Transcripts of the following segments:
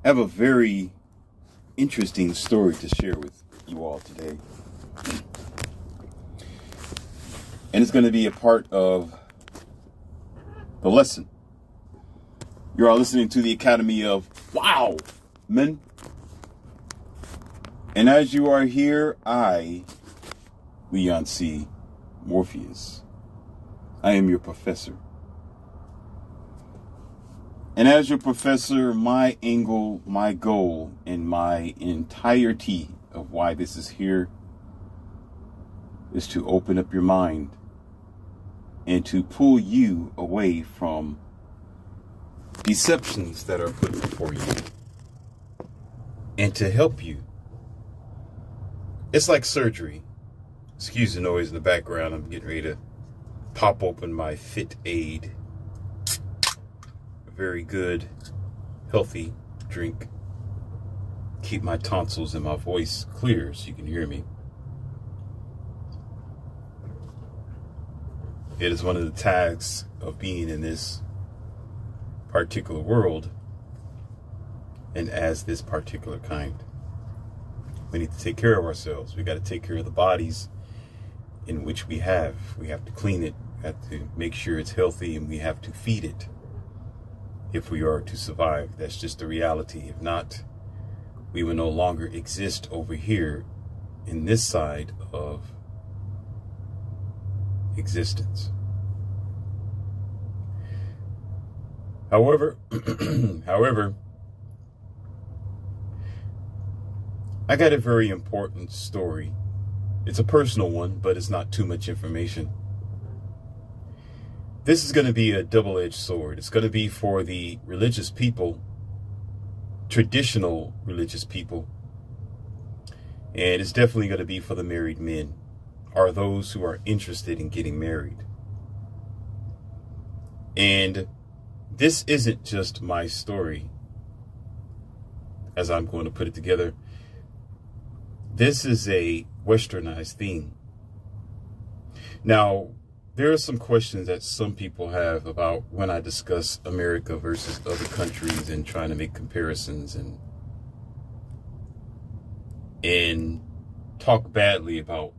I have a very interesting story to share with you all today. And it's going to be a part of the lesson. You are listening to the Academy of Wow Men. And as you are here, I, Leon C. Morpheus, I am your professor. And as your professor, my angle, my goal, and my entirety of why this is here is to open up your mind and to pull you away from deceptions that are put before you and to help you. It's like surgery. Excuse the noise in the background. I'm getting ready to pop open my Fit Aid. A very good, healthy drink. Keep my tonsils and my voice clear so you can hear me. It is one of the tasks of being in this particular world and as this particular kind. We need to take care of ourselves. We got to take care of the bodies in which we have. We have to clean it. We have to make sure it's healthy, and we have to feed it if we are to survive. That's just the reality. If not, we will no longer exist over here in this side of existence. However, I got a very important story. It's a personal one, but it's not too much information. This is going to be a double-edged sword. It's going to be for the religious people, traditional religious people, and it's definitely going to be for the married men, or those who are interested in getting married. And this isn't just my story, as I'm going to put it together. This is a westernized theme. Now, there are some questions that some people have about when I discuss America versus other countries and trying to make comparisons and talk badly about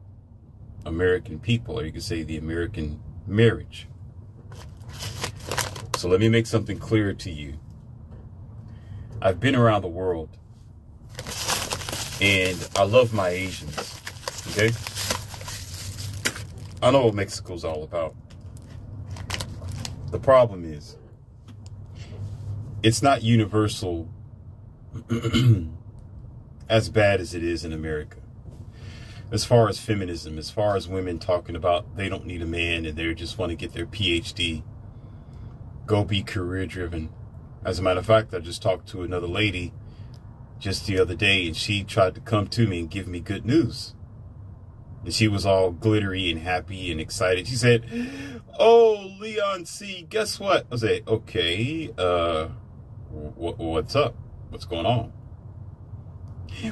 American people, or you could say the American marriage. So let me make something clear to you. I've been around the world, and I love my Asians, okay? I know what Mexico's all about. The problem is, it's not universal as bad as it is in America. As far as feminism, as far as women talking about they don't need a man and they just want to get their PhD, go be career driven. As a matter of fact, I just talked to another lady just the other day, and she tried to come to me and give me good news. And she was all glittery and happy and excited. She said, "Oh, Leon C, guess what?" I said, "Okay, what's up? What's going on?"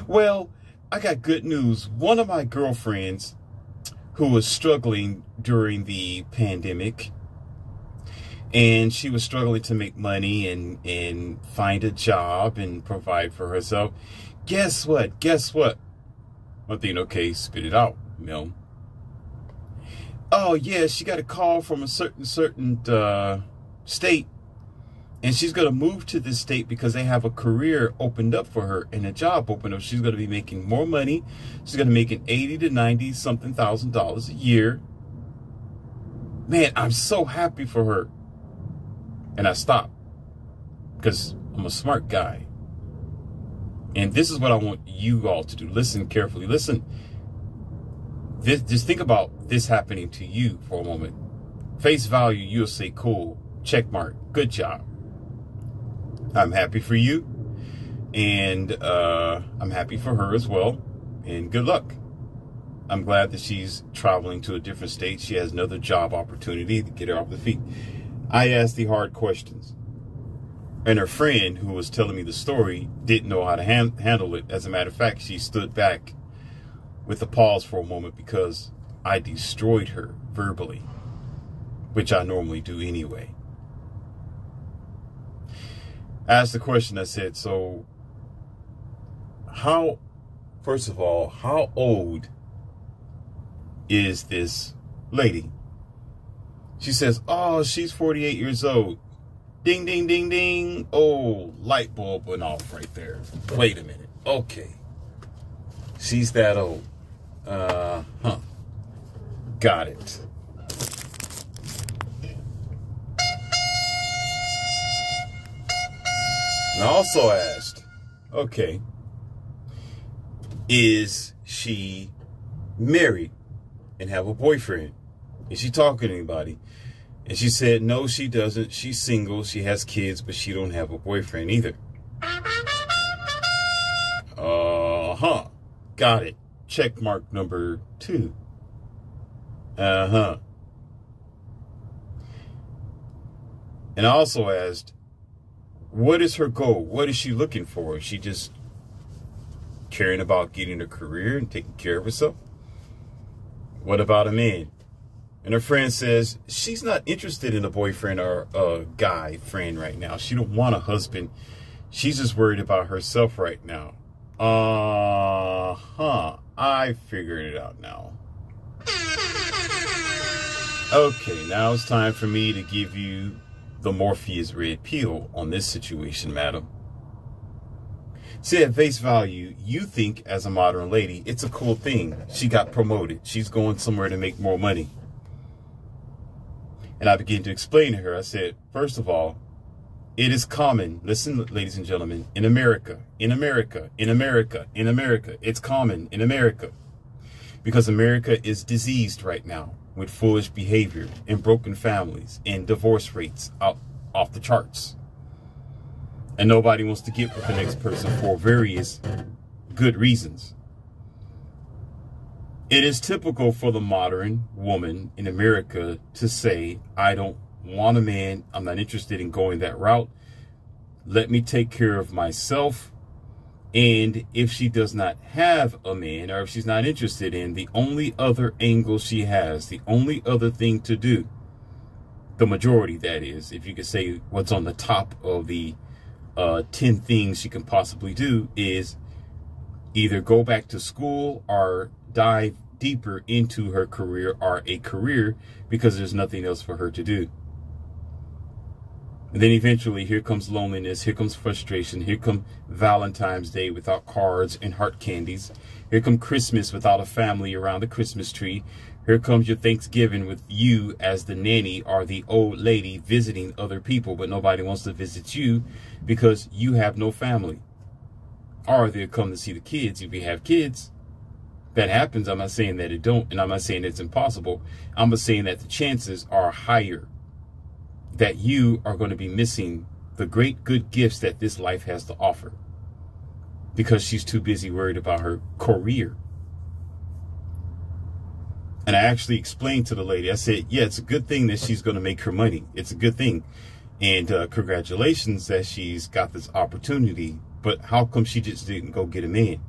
"Well, I got good news. One of my girlfriends who was struggling during the pandemic, and she was struggling to make money and find a job and provide for herself. Guess what? I'm thinking, okay, spit it out, you know. "Oh, yeah, she got a call from a certain state, and she's going to move to this state because they have a career opened up for her and a job opened up. She's going to be making more money. She's going to be making $80,000 to $90,000 something a year. Man, I'm so happy for her." And I stopped because I'm a smart guy. And this is what I want you all to do. Listen carefully. Listen. Just think about this happening to you for a moment. Face value, you'll say, "Cool, check mark, good job. I'm happy for you. And I'm happy for her as well. And good luck. I'm glad that she's traveling to a different state. She has another job opportunity to get her off the feet." I asked the hard questions. And her friend who was telling me the story didn't know how to handle it. As a matter of fact, she stood back with a pause for a moment because I destroyed her verbally, which I normally do anyway. I asked the question, I said, "So first of all, how old is this lady? She says, oh, she's 48 years old. Ding, ding, ding, ding. Oh, light bulb went off right there. Wait a minute. Okay. She's that old. Got it. And I also asked, okay, is she married and have a boyfriend? Is she talking to anybody? And she said, no, she doesn't. She's single. She has kids, but she don't have a boyfriend either. Got it. Check mark number 2. And I also asked, what is her goal? What is she looking for? Is she just caring about getting a career and taking care of herself? What about a man? And her friend says she's not interested in a boyfriend or a guy friend right now. She don't want a husband. She's just worried about herself right now. I figured it out now. Okay, now it's time for me to give you the Morpheus red pill on this situation, madam. See, at face value, you think as a modern lady, it's a cool thing. She got promoted. She's going somewhere to make more money. And I began to explain to her, I said, first of all, it is common, listen, ladies and gentlemen, in America, it's common in America. Because America is diseased right now with foolish behavior and broken families and divorce rates off the charts. And nobody wants to get with the next person for various good reasons. It is typical for the modern woman in America to say, I don't want a man. I'm not interested in going that route. Let me take care of myself. And if she does not have a man, or if she's not interested in, the only other angle she has, the only other thing to do, the majority, that is, if you could say what's on the top of the 10 things she can possibly do, is either go back to school or dive deeper into her career or a career, because there's nothing else for her to do. And then eventually here comes loneliness, here comes frustration, here comes Valentine's Day without cards and heart candies, here comes Christmas without a family around the Christmas tree, here comes your Thanksgiving with you as the nanny or the old lady visiting other people, but nobody wants to visit you because you have no family. Or they'll come to see the kids if you have kids. That happens. I'm not saying that it don't, and I'm not saying it's impossible. I'm just saying that the chances are higher that you are going to be missing the great good gifts that this life has to offer because she's too busy worried about her career. And I actually explained to the lady, I said, yeah, it's a good thing that she's going to make her money. It's a good thing. And congratulations that she's got this opportunity. But how come she just didn't go get a man?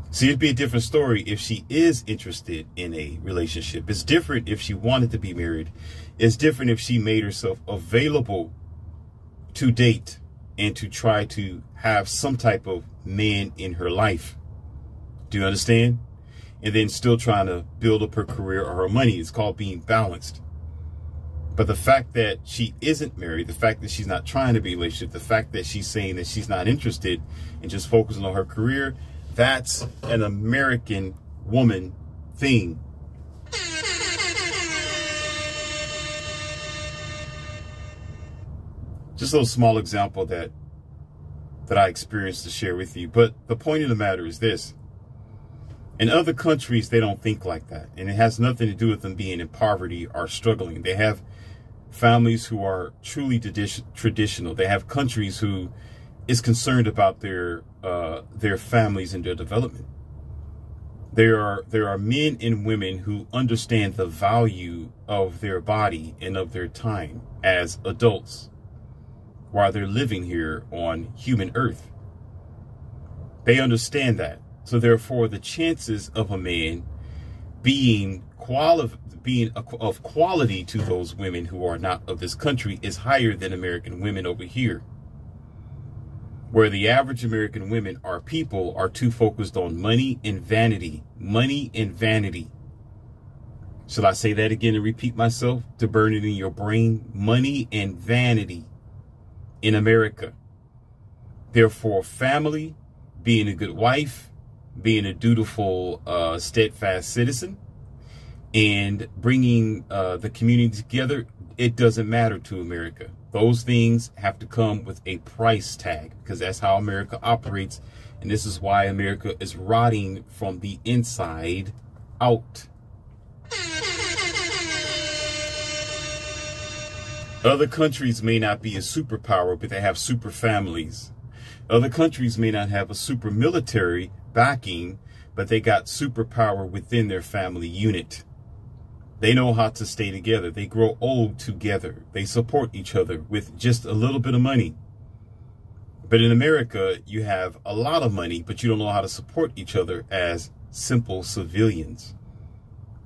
See, it'd be a different story if she is interested in a relationship. It's different if she wanted to be married. It's different if she made herself available to date and to try to have some type of man in her life. Do you understand? And then still trying to build up her career or her money. It's called being balanced. But the fact that she isn't married, the fact that she's not trying to be in a relationship, the fact that she's saying that she's not interested and just focusing on her career, that's an American woman thing. Just a little small example that I experienced to share with you. But the point of the matter is this. In other countries, they don't think like that. And it has nothing to do with them being in poverty or struggling. They have families who are truly traditional. They have countries who is concerned about their families and their development. There are men and women who understand the value of their body and of their time as adults while they're living here on human earth. They understand that. So therefore, the chances of a man being of quality to those women who are not of this country is higher than American women over here. where the average American women or people are too focused on money and vanity. Money and vanity. Shall I say that again and repeat myself to burn it in your brain? Money and vanity in America. Therefore, family, being a good wife, being a dutiful, steadfast citizen, and bringing the community together, it doesn't matter to America. Those things have to come with a price tag, because that's how America operates. And this is why America is rotting from the inside out. Other countries may not be a superpower, but they have super families. Other countries may not have a super military backing, but they got superpower within their family unit. They know how to stay together. They grow old together. They support each other with just a little bit of money. But in America, you have a lot of money, but you don't know how to support each other as simple civilians,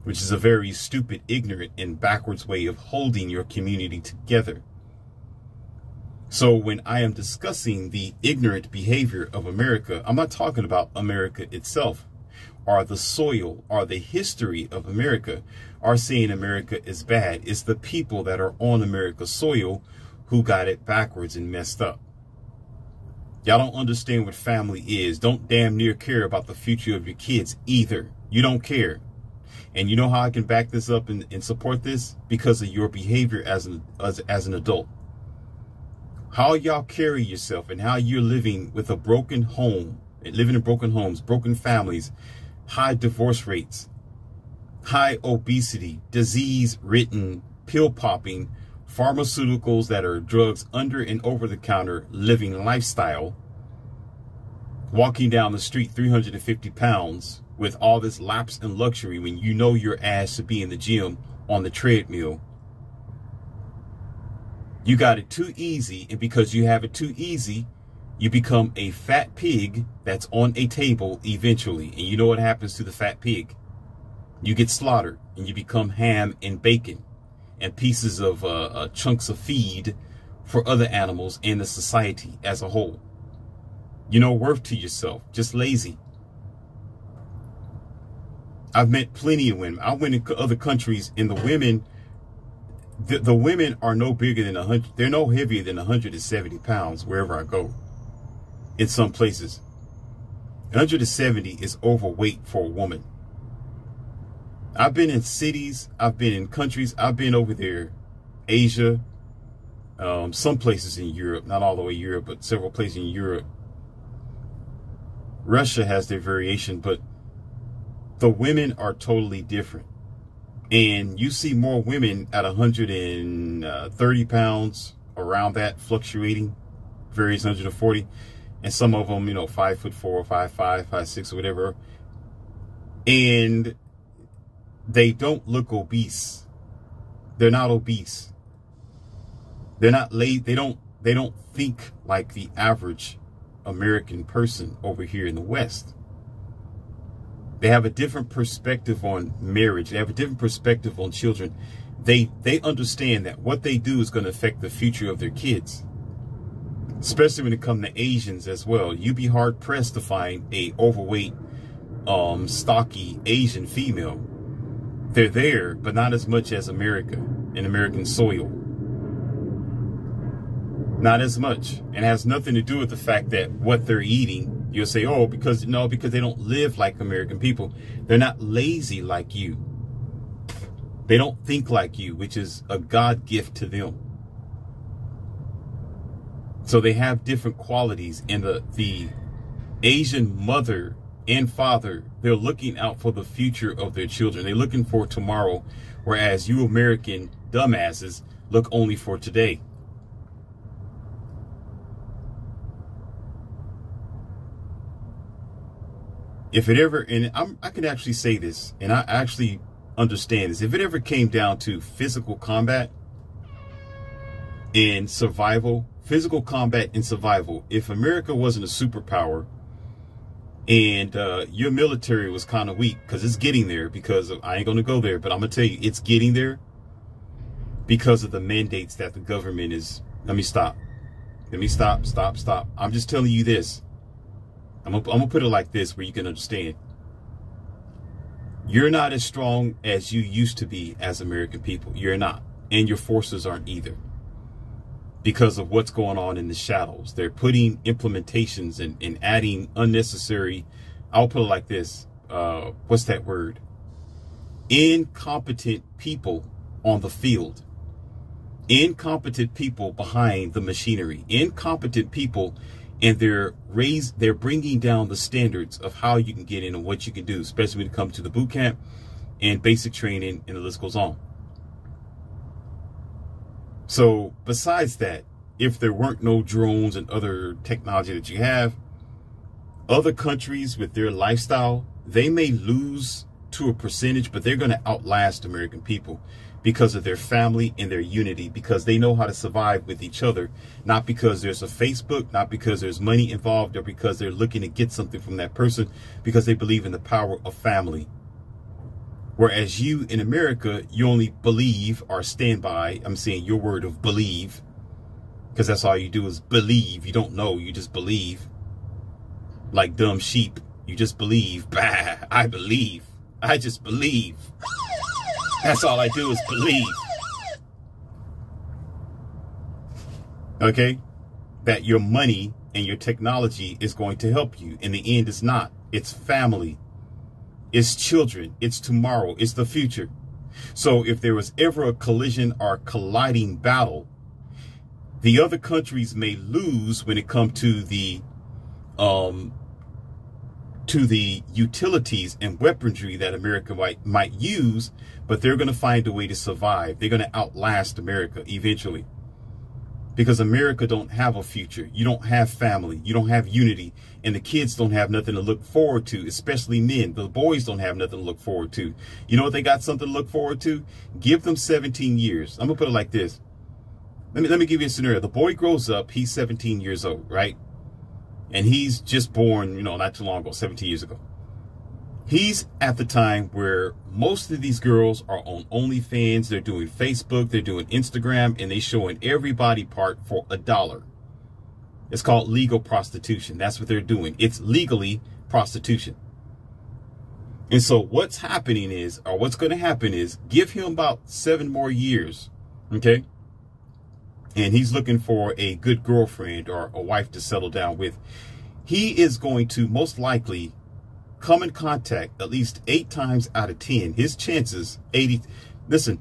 which is a very stupid, ignorant, and backwards way of holding your community together. So when I am discussing the ignorant behavior of America, I'm not talking about America itself, or the soil, or the history of America, or saying America is bad. It's the people that are on America's soil who got it backwards and messed up. Y'all don't understand what family is. Don't damn near care about the future of your kids either. You don't care. And you know how I can back this up and support this? Because of your behavior as an adult. How y'all carry yourself and how you're living with a broken home, living in broken homes, broken families, high divorce rates, high obesity, disease-ridden, pill-popping, pharmaceuticals that are drugs under and over the counter living lifestyle, walking down the street 350 pounds with all this lapse in luxury when you know your ass should be in the gym on the treadmill. You got it too easy, and because you have it too easy, you become a fat pig that's on a table eventually. And you know what happens to the fat pig? You get slaughtered and you become ham and bacon and pieces of chunks of feed for other animals and the society as a whole. You're no worth to yourself, just lazy. I've met plenty of women. I went into other countries, and the women, the women are no bigger than 100. They're no heavier than 170 pounds wherever I go. In some places, 170 is overweight for a woman. I've been in cities, I've been in countries, I've been over there, Asia, some places in Europe, not all the way Europe, but several places in Europe. Russia has their variation, but the women are totally different. And you see more women at 130 pounds, around that, fluctuating, various 140. And some of them, 5'4", 5'5", 5'6", or whatever. And they don't look obese. They're not obese. They're not late. They don't think like the average American person over here in the West. They have a different perspective on marriage. They have a different perspective on children. They understand that what they do is going to affect the future of their kids. Especially when it comes to Asians as well. You'd be hard pressed to find a overweight, stocky Asian female. They're there, but not as much as America and American soil. Not as much. And has nothing to do with the fact that what they're eating, you'll say, oh, because they don't live like American people. They're not lazy like you. They don't think like you, which is a God gift to them. So they have different qualities, and the Asian mother and father, they're looking out for the future of their children. They're looking for tomorrow, whereas you American dumbasses look only for today. If it ever, and I can actually say this, and I actually understand this, if it ever came down to physical combat and survival, physical combat and survival, if America wasn't a superpower and your military was kind of weak, because it's getting there, because I ain't going to go there, but I'm going to tell you, it's getting there because of the mandates that the government is, let me stop. Let me stop. I'm just telling you this. I'm gonna put it like this where you can understand. You're not as strong as you used to be as American people. You're not. And your forces aren't either. Because of what's going on in the shadows. They're putting implementations and adding unnecessary, I'll put it like this. What's that word? Incompetent people on the field. Incompetent people behind the machinery. Incompetent people, and they're bringing down the standards of how you can get in and what you can do, especially when it comes to the boot camp and basic training, and the list goes on. So besides that, if there weren't no drones and other technology that you have, other countries with their lifestyle, they may lose to a percentage, but they're going to outlast American people because of their family and their unity, because they know how to survive with each other, not because there's a Facebook, not because there's money involved, or because they're looking to get something from that person, because they believe in the power of family. Whereas you in America, you only believe or stand by, I'm saying your word of believe, because that's all you do is believe. You don't know, you just believe. Like dumb sheep, you just believe. Bah, I believe. I just believe. That's all I do is believe. Okay? That your money and your technology is going to help you. In the end, it's not. It's family. It's children. It's tomorrow. It's the future. So if there was ever a collision or colliding battle, the other countries may lose when it comes to the utilities and weaponry that America might use, but they're going to find a way to survive. They're going to outlast America eventually, because America don't have a future. You don't have family. You don't have unity, and the kids don't have nothing to look forward to, especially men. The boys don't have nothing to look forward to. You know what they got something to look forward to? Give them 17 years. I'm going to put it like this. Let me give you a scenario. The boy grows up. He's 17 years old, right? And he's just born, you know, not too long ago, 17 years ago. He's at the time where most of these girls are on OnlyFans. They're doing Facebook, they're doing Instagram, and they showing every body part for $1. It's called legal prostitution. That's what they're doing. It's legally prostitution. And so what's happening is, or what's going to happen is, give him about 7 more years, okay? And he's looking for a good girlfriend or a wife to settle down with. He is going to most likely come in contact at least 8 times out of 10. His chances, 80%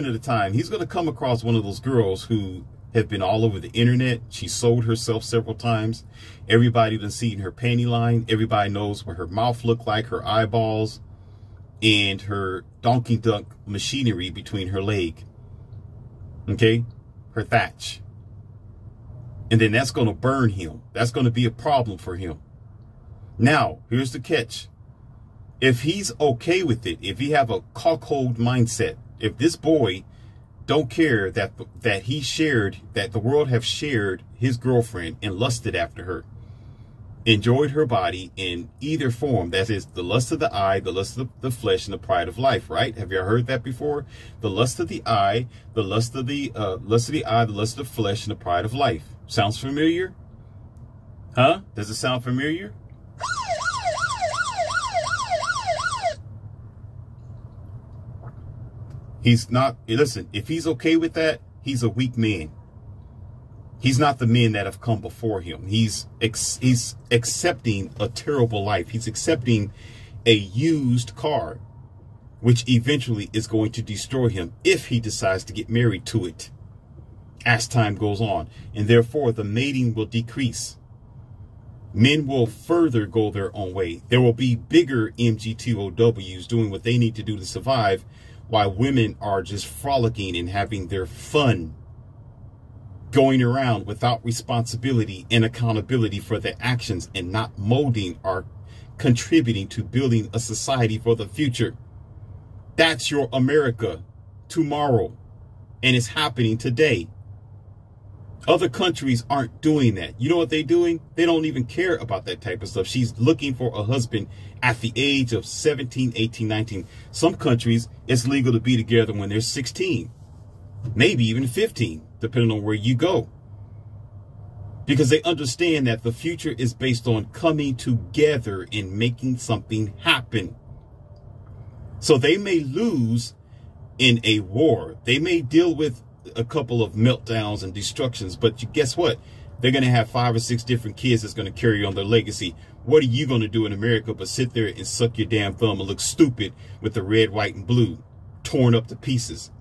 of the time, he's going to come across one of those girls who have been all over the internet. She sold herself several times. Everybody done seen her panty line. Everybody knows what her mouth looked like, her eyeballs, and her donkey dunk machinery between her leg. Okay, her thatch. And then that's going to burn him. That's going to be a problem for him. Now, here's the catch. If he's okay with it, if he have a cuckold mindset, if this boy don't care that the world have shared his girlfriend and lusted after her, enjoyed her body in either form, that is the lust of the eye, the lust of the flesh, and the pride of life, right? Have you ever heard that before? The lust of the eye, the lust of the eye, the lust of the flesh, and the pride of life. Sounds familiar? Huh? Does it sound familiar? He's not, listen, if he's okay with that, he's a weak man. He's not the men that have come before him. He's accepting a terrible life. He's accepting a used car, which eventually is going to destroy him if he decides to get married to it as time goes on. And therefore, the mating will decrease. Men will further go their own way. There will be bigger MGTOWs doing what they need to do to survive, while women are just frolicking and having their fun, going around without responsibility and accountability for their actions, and not molding or contributing to building a society for the future. That's your America tomorrow, and it's happening today. Other countries aren't doing that. You know what they're doing? They don't even care about that type of stuff. She's looking for a husband at the age of 17, 18, 19. Some countries, it's legal to be together when they're 16, maybe even 15, depending on where you go. because they understand that the future is based on coming together and making something happen. So they may lose in a war. They may deal with a couple of meltdowns and destructions, but guess what? They're going to have 5 or 6 different kids that's going to carry on their legacy. What are you going to do in America but sit there and suck your damn thumb and look stupid with the red, white, and blue torn up to pieces,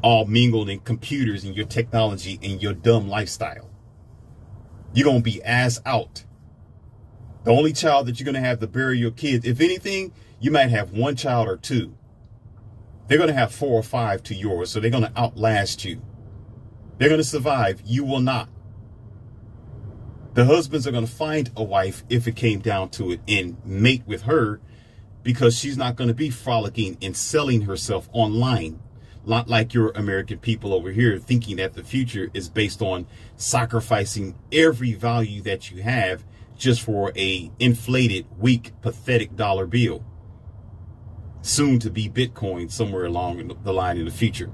all mingled in computers and your technology and your dumb lifestyle? You're going to be ass out. The only child that you're going to have to bury your kids, if anything, you might have 1 child or 2. They're going to have 4 or 5 to yours, so they're going to outlast you. They're going to survive. You will not. The husbands are going to find a wife, if it came down to it, and mate with her, because she's not going to be frolicking and selling herself online. Not like your American people over here thinking that the future is based on sacrificing every value that you have just for a inflated, weak, pathetic dollar bill. Soon to be Bitcoin somewhere along the line in the future,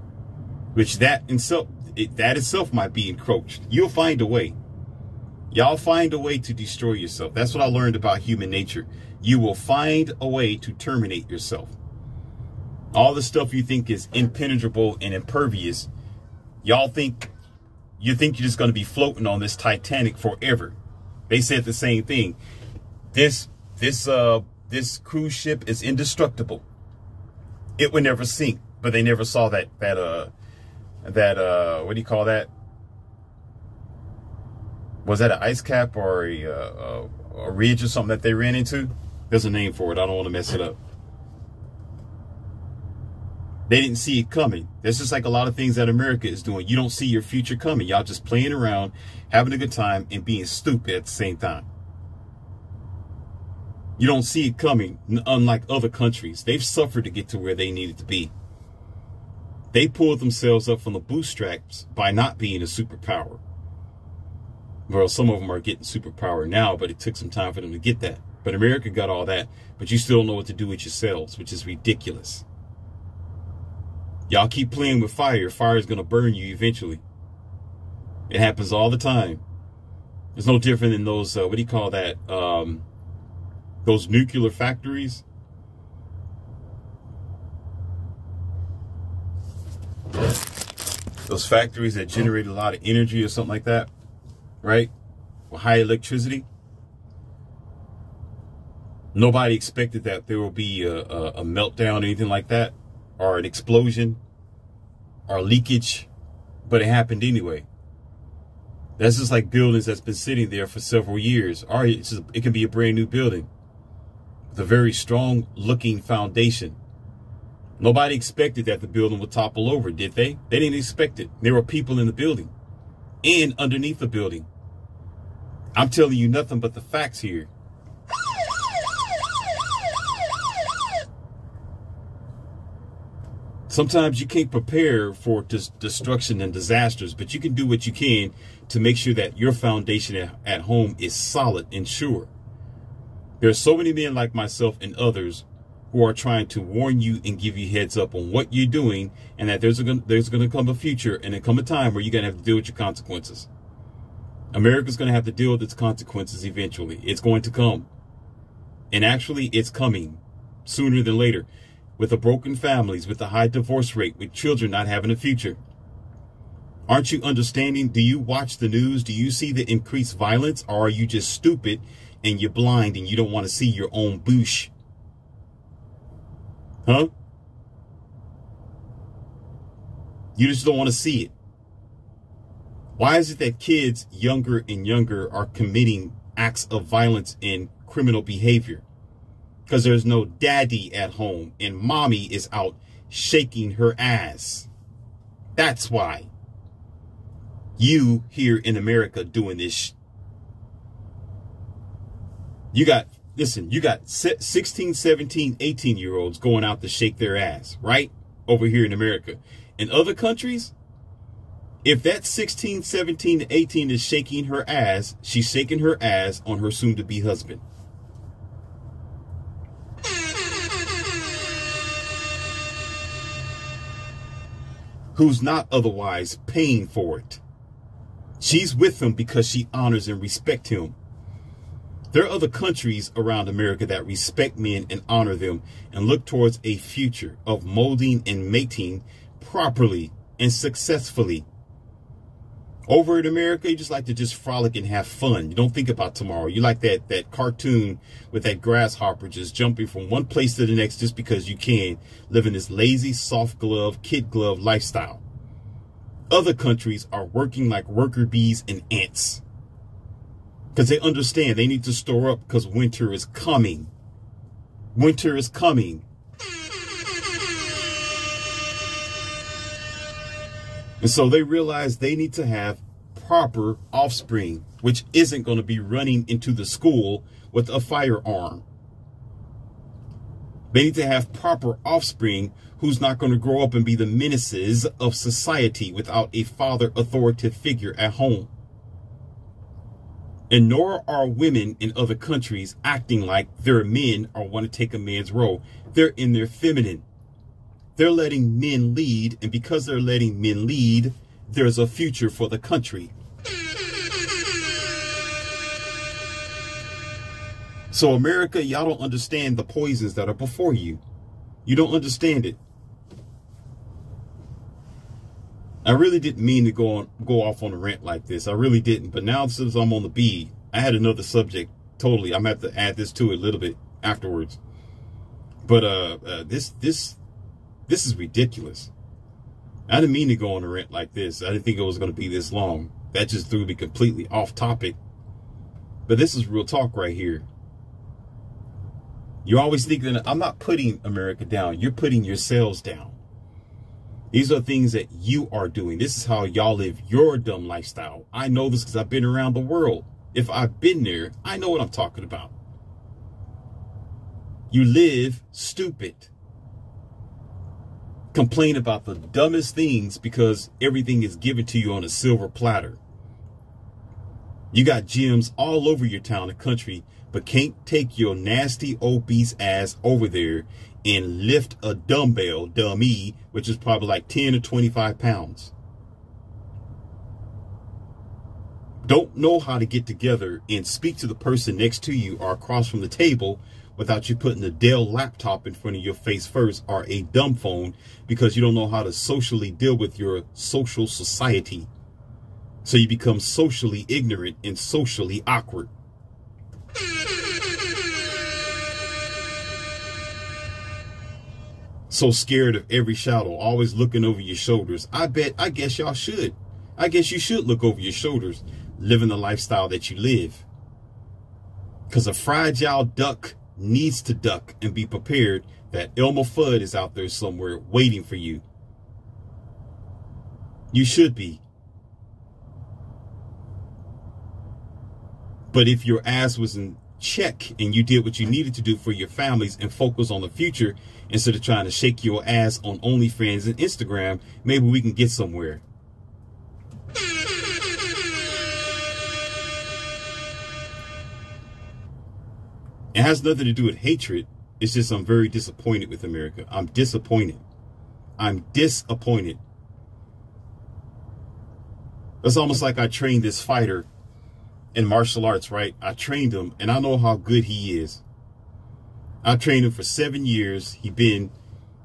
which that itself might be encroached. You'll find a way. Y'all find a way to destroy yourself. That's what I learned about human nature. You will find a way to terminate yourself. All the stuff you think is impenetrable and impervious, you think you're just going to be floating on this Titanic forever. They said the same thing. This cruise ship is indestructible. It would never sink, but they never saw that what do you call that? Was that an ice cap or a ridge or something that they ran into? There's a name for it. I don't want to mess it up. They didn't see it coming. That's just like a lot of things that America is doing. You don't see your future coming. Y'all just playing around, having a good time, and being stupid at the same time. You don't see it coming, unlike other countries. They've suffered to get to where they needed to be. They pulled themselves up from the bootstraps by not being a superpower. Well, some of them are getting superpower now, but it took some time for them to get that. But America got all that, but you still don't know what to do with yourselves, which is ridiculous. Y'all keep playing with fire. Fire is going to burn you eventually. It happens all the time. It's no different than those, what do you call that? Those nuclear factories. Those factories that generate a lot of energy or something like that, right? With high electricity. Nobody expected that there will be a meltdown or anything like that, or an explosion or leakage, but it happened anyway. That's just like buildings that's been sitting there for several years. Or it can be a brand new building with a very strong looking foundation. Nobody expected that the building would topple over, did they? They didn't expect it. There were people in the building and underneath the building. I'm telling you nothing but the facts here. Sometimes you can't prepare for destruction and disasters, but you can do what you can to make sure that your foundation at home is solid and sure. There are so many men like myself and others who are trying to warn you and give you heads up on what you're doing, and that there's going to come a future and there come a time where you're going to have to deal with your consequences. America's going to have to deal with its consequences eventually. It's going to come. And actually, it's coming sooner than later. With the broken families, with the high divorce rate, with children not having a future. Aren't you understanding? Do you watch the news? Do you see the increased violence? Or are you just stupid and you're blind and you don't want to see your own boosh? Huh? You just don't want to see it. Why is it that kids younger and younger are committing acts of violence and criminal behavior? Because there's no daddy at home and mommy is out shaking her ass. That's why. You here in America doing this. You got 16, 17, 18-year-olds going out to shake their ass, right? Over here in America. In other countries, if that 16, 17, 18 is shaking her ass, she's shaking her ass on her soon-to-be husband. Who's not otherwise paying for it. She's with him because she honors and respects him. There are other countries around America that respect men and honor them and look towards a future of molding and mating properly and successfully. Over in America, you just like to just frolic and have fun. You don't think about tomorrow. You like that cartoon with that grasshopper just jumping from one place to the next just because you can, living this lazy, soft glove, kid glove lifestyle. Other countries are working like worker bees and ants because they understand they need to store up because winter is coming. Winter is coming. And so they realize they need to have proper offspring, which isn't going to be running into the school with a firearm. They need to have proper offspring who's not going to grow up and be the menaces of society without a father authoritative figure at home. And nor are women in other countries acting like they're men or want to take a man's role. They're in their feminine. They're letting men lead, and because they're letting men lead, there's a future for the country. So America, y'all don't understand the poisons that are before you. You don't understand it. I really didn't mean to go off on a rant like this. I really didn't. But now since I'm on the B, I had another subject. Totally, I'm going to have to add this to it a little bit afterwards. But this is ridiculous. I didn't mean to go on a rant like this. I didn't think it was going to be this long. That just threw me completely off topic. But this is real talk right here. You always think that I'm not putting America down. You're putting yourselves down. These are things that you are doing. This is how y'all live your dumb lifestyle. I know this because I've been around the world. If I've been there, I know what I'm talking about. You live stupid. Complain about the dumbest things because everything is given to you on a silver platter. You got gyms all over your town and country, but can't take your nasty obese ass over there and lift a dumbbell, dummy, which is probably like 10 or 25 pounds. Don't know how to get together and speak to the person next to you or across from the table without you putting a Dell laptop in front of your face first or a dumb phone because you don't know how to socially deal with your social society. So you become socially ignorant and socially awkward. So scared of every shadow, always looking over your shoulders. I guess y'all should. I guess you should look over your shoulders, living the lifestyle that you live. Because a fragile duck needs to duck and be prepared that Elmer Fudd is out there somewhere waiting for you. You should be. But if your ass was in check and you did what you needed to do for your families and focus on the future instead of trying to shake your ass on OnlyFans and Instagram, maybe we can get somewhere. It has nothing to do with hatred. It's just I'm very disappointed with America. I'm disappointed. I'm disappointed. It's almost like I trained this fighter in martial arts, right? I trained him and I know how good he is. I trained him for 7 years. He'd been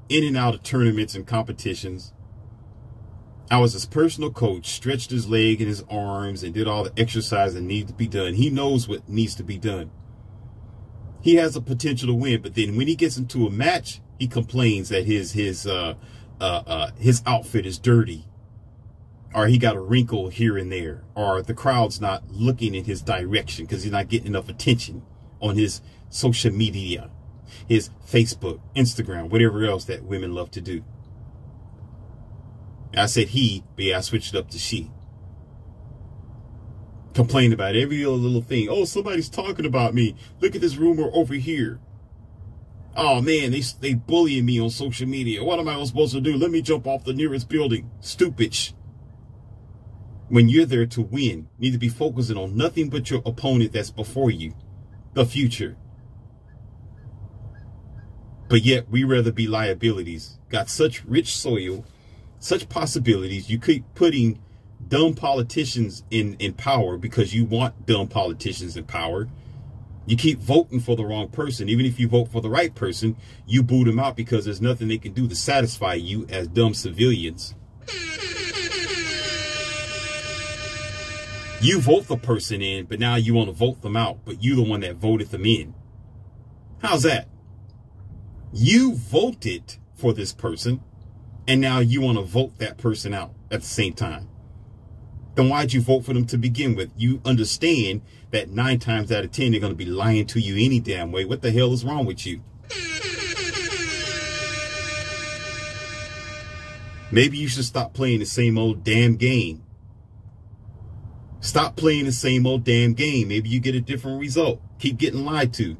in and out of tournaments and competitions. I was his personal coach, stretched his leg and his arms and did all the exercise that needed to be done. He knows what needs to be done. He has a potential to win, but then when he gets into a match, he complains that his outfit is dirty, or he got a wrinkle here and there, or the crowd's not looking in his direction because he's not getting enough attention on his social media, his Facebook, Instagram, whatever else that women love to do. I said he, but yeah, I switched it up to she. Complain about every little thing. Oh, somebody's talking about me. Look at this rumor over here. Oh man, they bullying me on social media. What am I supposed to do? Let me jump off the nearest building. Stupid. When you're there to win, you need to be focusing on nothing but your opponent that's before you, the future. But yet we rather be liabilities. Got such rich soil, such possibilities. You keep putting dumb politicians in power because you want dumb politicians in power. You keep voting for the wrong person. Even if you vote for the right person, you boot them out because there's nothing they can do to satisfy you as dumb civilians. You vote the person in, but now you want to vote them out, but you're the one that voted them in. How's that? You voted for this person, and now you want to vote that person out at the same time. Then why'd you vote for them to begin with? You understand that 9 times out of 10, they're going to be lying to you any damn way. What the hell is wrong with you? Maybe you should stop playing the same old damn game. Stop playing the same old damn game. Maybe you get a different result. Keep getting lied to.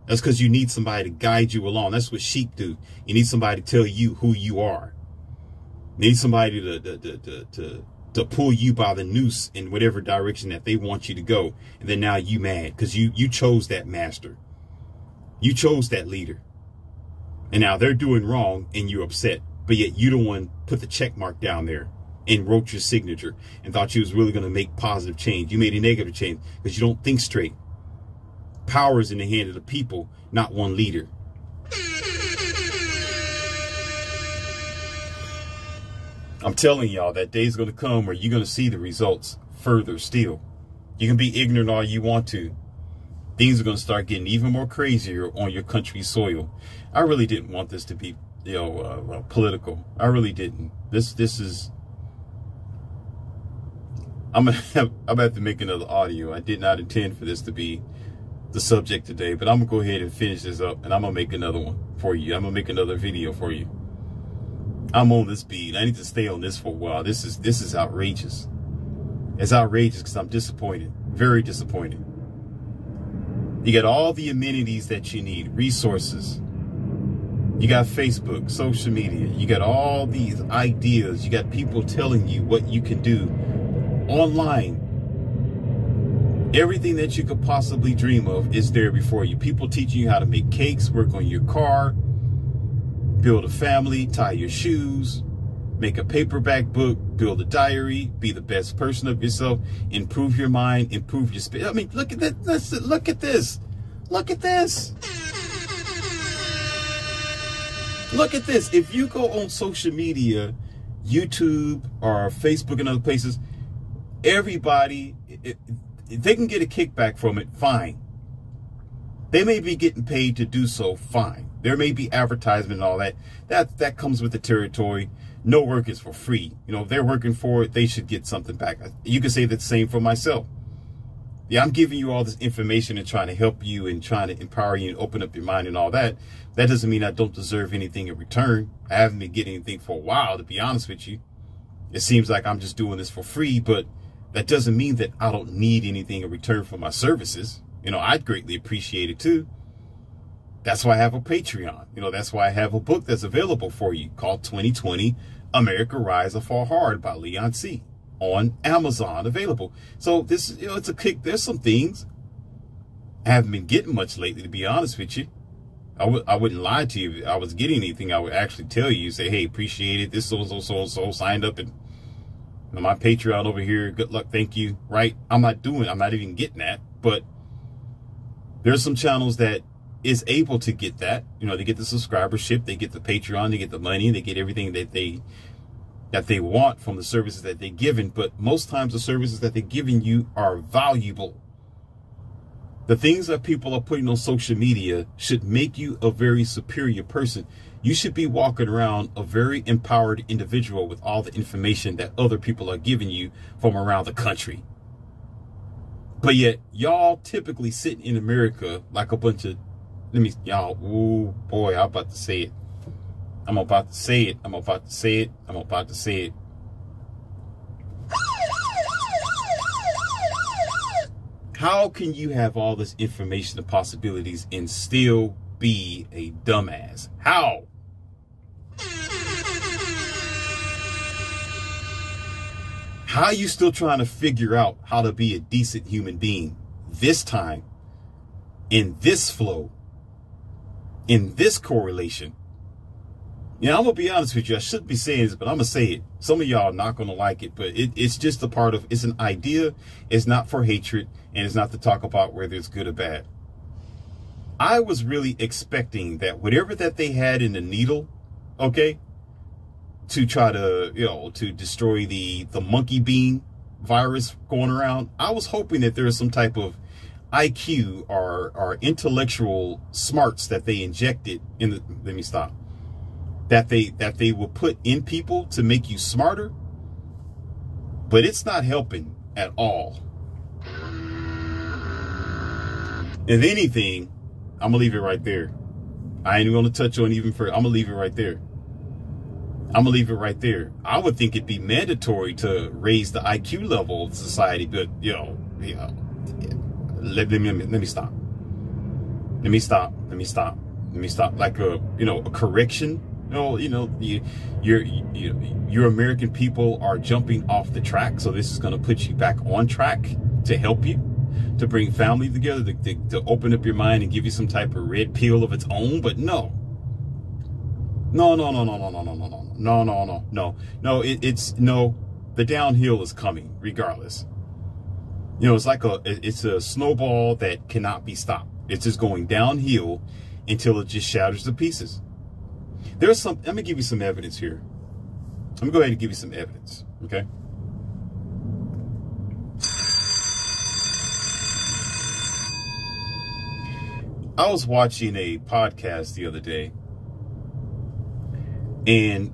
That's because you need somebody to guide you along. That's what sheep do. You need somebody to tell you who you are. You need somebody to pull you by the noose in whatever direction that they want you to go. And then now you mad because you chose that master. You chose that leader. And now they're doing wrong and you're upset. But yet you the one put the check mark down there and wrote your signature and thought you was really going to make positive change. You made a negative change because you don't think straight. Power is in the hand of the people, not one leader. I'm telling y'all, that day's going to come where you're going to see the results further still. You can be ignorant all you want to. Things are going to start getting even more crazier on your country's soil. I really didn't want this to be, political. I really didn't. This is. I'm gonna have to make another audio. I did not intend for this to be the subject today, but I'm gonna go ahead and finish this up, and I'm gonna make another one for you. I'm gonna make another video for you. I'm on this beat. I need to stay on this for a while. This is outrageous. It's outrageous because I'm disappointed, very disappointed. You got all the amenities that you need, resources. You got Facebook, social media. You got all these ideas. You got people telling you what you can do online. Everything that you could possibly dream of is there before you. People teaching you how to make cakes, work on your car, build a family, tie your shoes, make a paperback book, build a diary, be the best person of yourself, improve your mind, improve your spirit. I mean, look at that. Look at this. Look at this. Look at this. If you go on social media, YouTube or Facebook and other places, everybody, if they can get a kickback from it, fine. They may be getting paid to do so, fine. There may be advertisement and all that. That comes with the territory. No work is for free. You know, if they're working for it, they should get something back. You can say the same for myself. Yeah, I'm giving you all this information and trying to help you and trying to empower you and open up your mind and all that. That doesn't mean I don't deserve anything in return. I haven't been getting anything for a while, to be honest with you. It seems like I'm just doing this for free, but that doesn't mean that I don't need anything in return for my services. You know, I'd greatly appreciate it too. That's why I have a Patreon. You know, that's why I have a book that's available for you called 2020 America Rise or Fall Hard by Leon C. on Amazon available. So this, you know, it's a kick. There's some things I haven't been getting much lately, to be honest with you. I wouldn't lie to you. If I was getting anything, I would actually tell you, say, hey, appreciate it. This so signed up and my Patreon over here. Good luck. Thank you. Right. I'm not even getting that, but there's some channels that is able to get that. You know, they get the subscribership, they get the Patreon, they get the money, they get everything that they want from the services that they're given. But most times the services that they're giving you are valuable. The things that people are putting on social media should make you a very superior person. You should be walking around a very empowered individual with all the information that other people are giving you from around the country. But yet y'all typically sit in America like a bunch of, oh boy, I'm about to say it. I'm about to say it. I'm about to say it. I'm about to say it. How can you have all this information and possibilities and still be a dumbass? How? How are you still trying to figure out how to be a decent human being this time, in this flow, in this correlation, Yeah, I'm gonna be honest with you. I shouldn't be saying this, but I'm gonna say it. Some of y'all are not gonna like it, but it's just a part of. It's an idea. It's not for hatred, and it's not to talk about whether it's good or bad. I was really expecting that whatever that they had in the needle, okay, to try to to destroy the monkey bean virus going around. I was hoping that there was some type of IQ or intellectual smarts that they injected in the. Let me stop. That they will put in people to make you smarter, but it's not helping at all. If anything, I'm gonna leave it right there. I ain't gonna touch on even further. I'm gonna leave it right there. I'm gonna leave it right there. I would think it'd be mandatory to raise the IQ level of society, but let me stop. Let me stop. Like a correction. Your American people are jumping off the track, so this is going to put you back on track to help you, to bring family together, to open up your mind and give you some type of red pill of its own. But no. The downhill is coming regardless. It's like it's a snowball that cannot be stopped. It's just going downhill until it just shatters to pieces. Let me give you some evidence here. Let me go ahead and give you some evidence, okay? I was watching a podcast the other day, and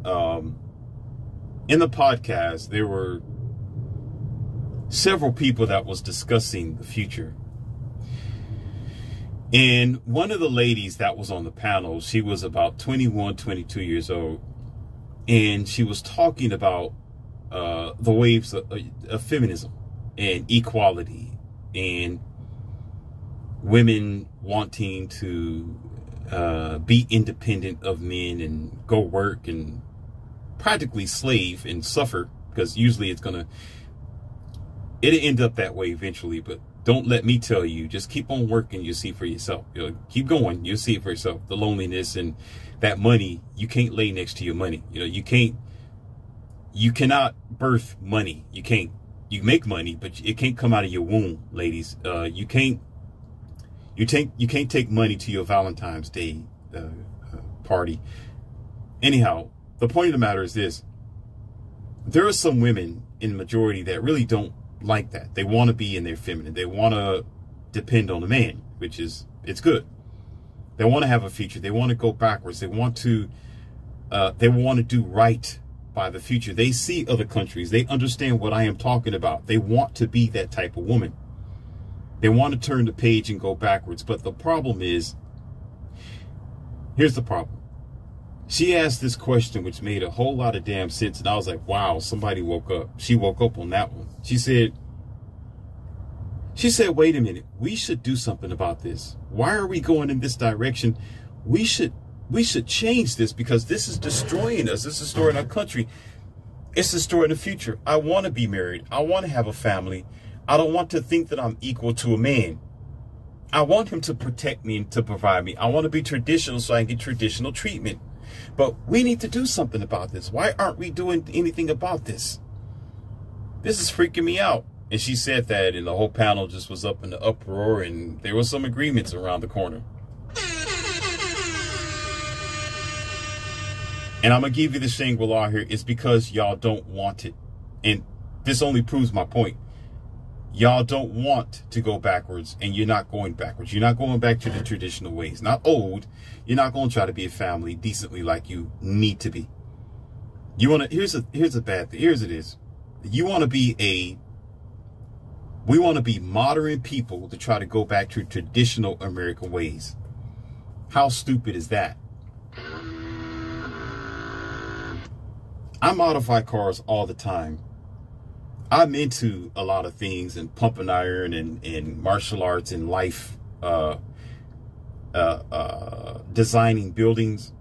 in the podcast, there were several people that was discussing the future. And one of the ladies that was on the panel, she was about 21, 22 years old. And she was talking about the waves of feminism and equality and women wanting to be independent of men and go work and practically slave and suffer, because usually it'll end up that way eventually. But don't let me tell you, just keep on working, you'll see for yourself. Keep going, you'll see it for yourself. The loneliness and that money, you can't lay next to your money. You cannot birth money. You make money, but it can't come out of your womb, ladies. You can't take money to your Valentine's Day party. Anyhow, the point of the matter is this. There are some women in the majority that really don't like that. They want to be in their feminine. They want to depend on a man, it's good. They want to have a future. They want to go backwards. They want to do right by the future. They see other countries. They understand what I am talking about. They want to be that type of woman. They want to turn the page and go backwards. But the problem is, here's the problem. She asked this question, which made a whole lot of damn sense. And I was like, wow, somebody woke up. She woke up on that one. She said, wait a minute. We should do something about this. Why are we going in this direction? We should change this, because this is destroying us. This is destroying our country. It's destroying the future. I want to be married. I want to have a family. I don't want to think that I'm equal to a man. I want him to protect me and to provide me. I want to be traditional so I can get traditional treatment. But we need to do something about this. Why aren't we doing anything about this? This is freaking me out. And she said that, and the whole panel just was up in the uproar, and there were some agreements around the corner. And I'm going to give you the Shangri-La here. It's because y'all don't want it. And this only proves my point. Y'all don't want to go backwards, and you're not going backwards. You're not going back to the traditional ways. Not old. You're not going to try to be a family decently like you need to be. You want to, here's a bad thing. Here's it is. You want to be we want to be modern people to try to go back to traditional American ways. How stupid is that? I modify cars all the time. I'm into a lot of things, and pumping iron and martial arts and life, designing buildings,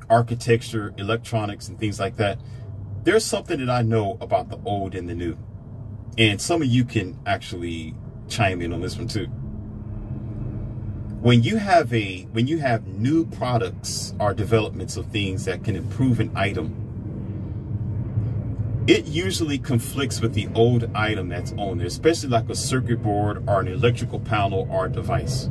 architecture, electronics, and things like that. There's something that I know about the old and the new. And some of you can actually chime in on this one too. When you have new products or developments of things that can improve an item, it usually conflicts with the old item that's on there, especially like a circuit board or an electrical panel or device.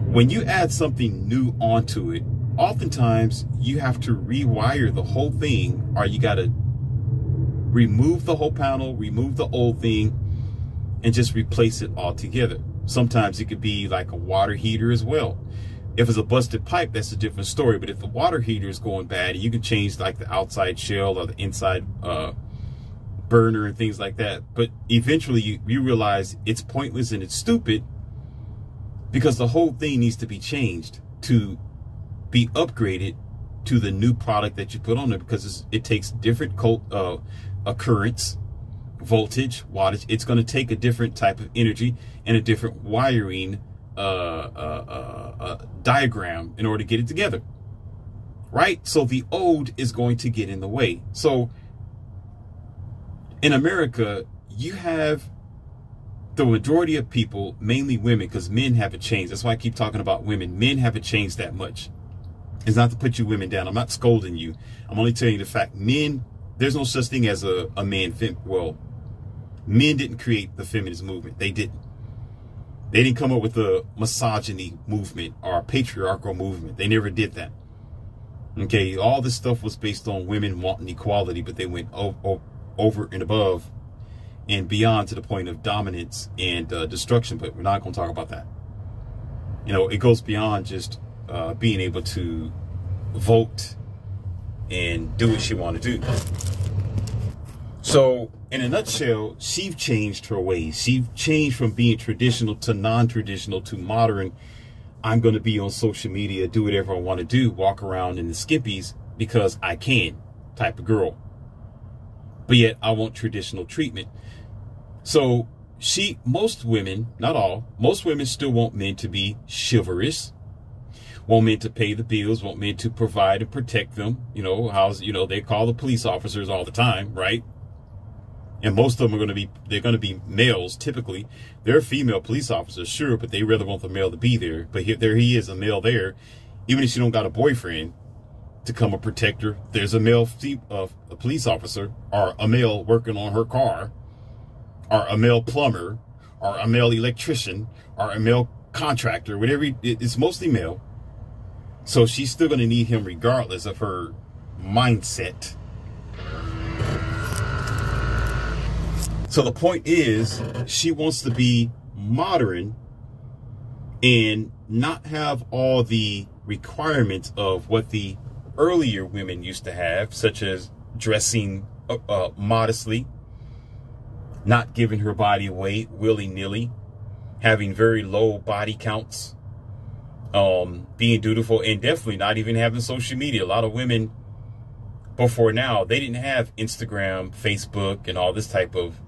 When you add something new onto it, oftentimes you have to rewire the whole thing, or you got to remove the whole panel, remove the old thing, and just replace it altogether. Sometimes it could be like a water heater as well. If it's a busted pipe, that's a different story. But if the water heater is going bad, you can change like the outside shell or the inside burner and things like that. But eventually you realize it's pointless and it's stupid, because the whole thing needs to be changed to be upgraded to the new product that you put on it, because it takes different currents, voltage, wattage. It's going to take a different type of energy and a different wiring diagram in order to get it together, right? So the old is going to get in the way. So in America, you have the majority of people, mainly women, because men haven't changed. That's why I keep talking about women. Men haven't changed that much. It's not to put you women down. I'm not scolding you. I'm only telling you the fact. Men, there's no such thing as a man. Well, men didn't create the feminist movement. They didn't. They didn't come up with the misogyny movement or patriarchal movement. They never did that. Okay, all this stuff was based on women wanting equality, but they went over and above and beyond to the point of dominance and destruction. But we're not going to talk about that. You know, it goes beyond just being able to vote and do what she want to do. So in a nutshell, she changed her ways. She changed from being traditional to non-traditional to modern. I'm going to be on social media, do whatever I want to do, walk around in the skippies because I can type of girl. But yet I want traditional treatment. So most women, not all, most women still want men to be chivalrous, want men to pay the bills, want men to provide and protect them. You know, they call the police officers all the time, right? And most of them are they're going to be males typically. They're female police officers, sure, but they rather want the male to be there. But there he is, a male there. Even if she don't got a boyfriend to come and protect her, there's a male a police officer, or a male working on her car, or a male plumber, or a male electrician, or a male contractor, whatever. It's mostly male. So she's still going to need him regardless of her mindset. So the point is, she wants to be modern and not have all the requirements of what the earlier women used to have, such as dressing modestly, not giving her body away willy-nilly, having very low body counts, being dutiful, and definitely not even having social media. A lot of women before now, they didn't have Instagram, Facebook, and all this type of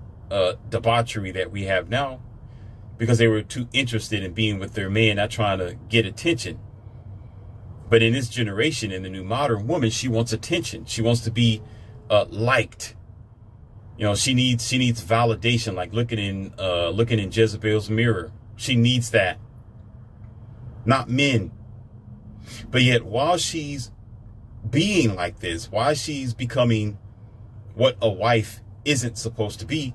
debauchery that we have now, because they were too interested in being with their man, not trying to get attention. But in this generation, in the new modern woman, she wants attention. She wants to be liked. You know, she needs validation, like looking in Jezebel's mirror. She needs that, not men. But yet, while she's being like this, while she's becoming what a wife isn't supposed to be,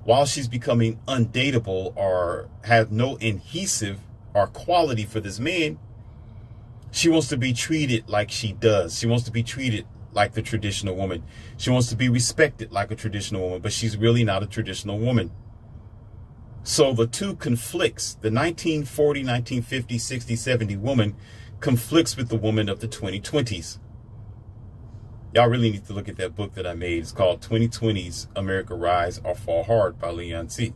while she's becoming undateable or have no adhesive or quality for this man, she wants to be treated like she does. She wants to be treated like the traditional woman. She wants to be respected like a traditional woman, but she's really not a traditional woman. So the two conflicts. The 1940, 1950, 60, 70 woman conflicts with the woman of the 2020s. Y'all really need to look at that book that I made. It's called 2020s America Rise or Fall Hard by Leon C.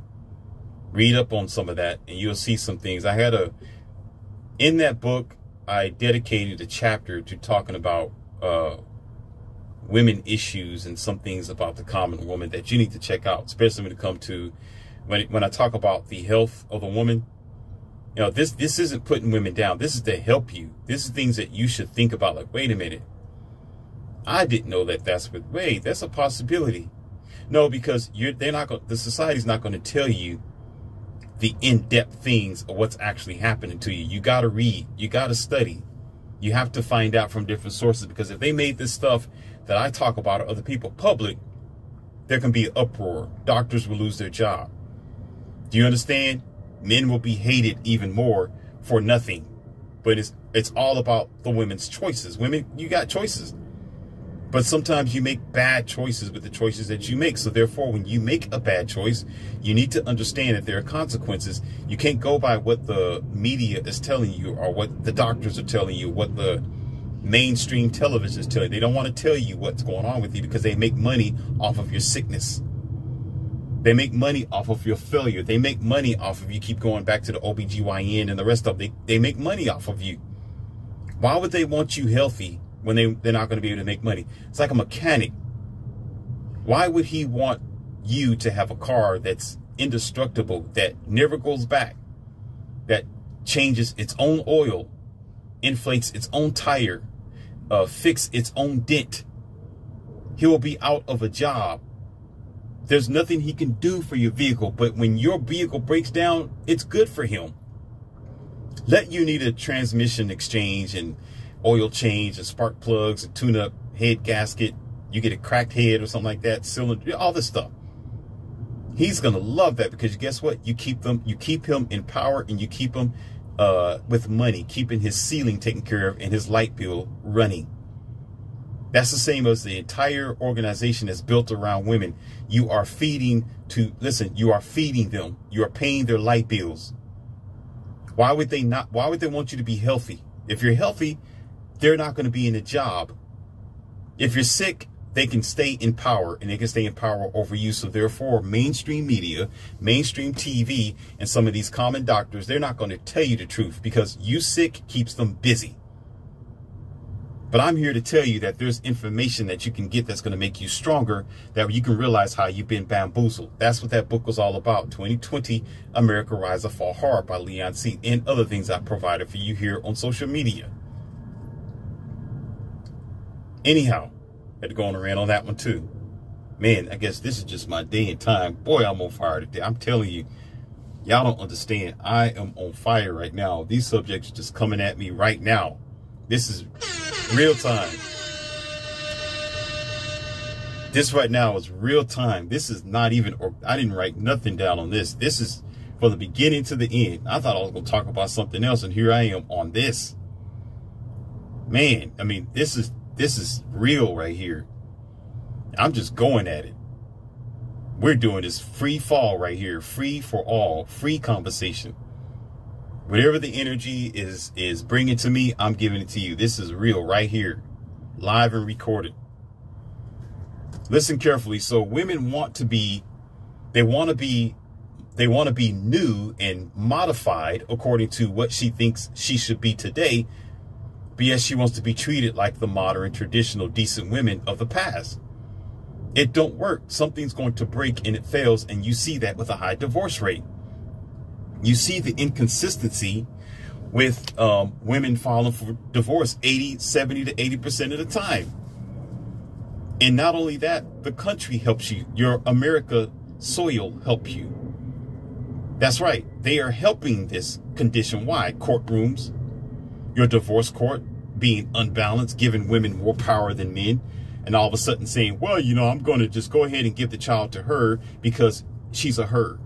Read up on some of that and you'll see some things. In that book, I dedicated a chapter to talking about women issues and some things about the common woman that you need to check out, especially when it comes to, when I talk about the health of a woman. You know, this isn't putting women down. This is to help you. This is things that you should think about, like, wait a minute. I didn't know that's a possibility. No, because the society's not going to tell you the in-depth things of what's actually happening to you. You got to read. You got to study. You have to find out from different sources, because if they made this stuff that I talk about or other people public, there can be an uproar. Doctors will lose their job. Do you understand? Men will be hated even more for nothing. But it's all about the women's choices. Women, you got choices. But sometimes you make bad choices with the choices that you make. So therefore, when you make a bad choice, you need to understand that there are consequences. You can't go by what the media is telling you, or what the doctors are telling you, what the mainstream television is telling you. They don't want to tell you what's going on with you, because they make money off of your sickness. They make money off of your failure. They make money off of you keep going back to the OBGYN and the rest of it. They make money off of you. Why would they want you healthy when they're not going to be able to make money? It's like a mechanic. Why would he want you to have a car that's indestructible, that never goes back, that changes its own oil, inflates its own tire, fix its own dent? He will be out of a job. There's nothing he can do for your vehicle, but when your vehicle breaks down, it's good for him. Let you need a transmission exchange and oil change and spark plugs and tune up head gasket. You get a cracked head or something like that, cylinder, all this stuff. He's going to love that, because guess what? You keep him in power, and you keep him with money, keeping his ceiling taken care of and his light bill running. That's the same as the entire organization that's built around women. You are feeding you are feeding them. You are paying their light bills. Why would they want you to be healthy? If you're healthy, they're not going to be in a job. If you're sick, they can stay in power, and they can stay in power over you. So therefore, mainstream media, mainstream TV, and some of these common doctors, they're not going to tell you the truth, because you sick keeps them busy. But I'm here to tell you that there's information that you can get that's going to make you stronger, that you can realize how you've been bamboozled. That's what that book was all about. 2020, America Rise or Fall Hard by Leon C. and other things I provided for you here on social media. Anyhow, had to go on a rant on that one too. Man, I guess this is just my day and time. Boy, I'm on fire today. I'm telling you, y'all don't understand. I am on fire right now. These subjects are just coming at me right now. This is real time. This right now is real time. This is not even, or I didn't write nothing down on this. This is from the beginning to the end. I thought I was going to talk about something else, and here I am on this. Man, I mean, this is real right here. I'm just going at it. We're doing this free fall right here. Free for all. Free conversation. Whatever the energy is bringing to me, I'm giving it to you. This is real right here. Live and recorded. Listen carefully. So women want to be new and modified according to what she thinks she should be today. But yes, she wants to be treated like the modern, traditional, decent women of the past. It don't work. Something's going to break and it fails. And you see that with a high divorce rate. You see the inconsistency with women filing for divorce 70 to 80% of the time. And not only that, the country helps you. Your America soil helps you. That's right. They are helping this condition. Why? Courtrooms, your divorce court being unbalanced, giving women more power than men. And all of a sudden saying, well, you know, I'm going to just go ahead and give the child to her because she's a her.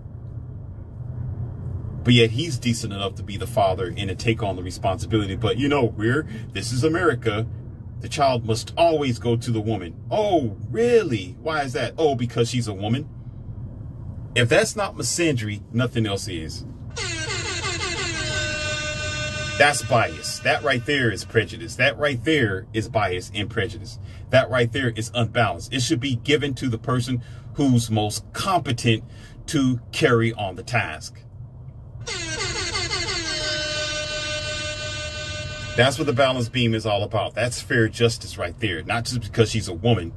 But yet he's decent enough to be the father and to take on the responsibility. But you know, this is America. The child must always go to the woman. Oh, really? Why is that? Oh, because she's a woman. If that's not misandry, nothing else is. That's bias. That right there is prejudice. That right there is bias and prejudice. That right there is unbalanced. It should be given to the person who's most competent to carry on the task. That's what the balance beam is all about. That's fair justice right there. Not just because she's a woman.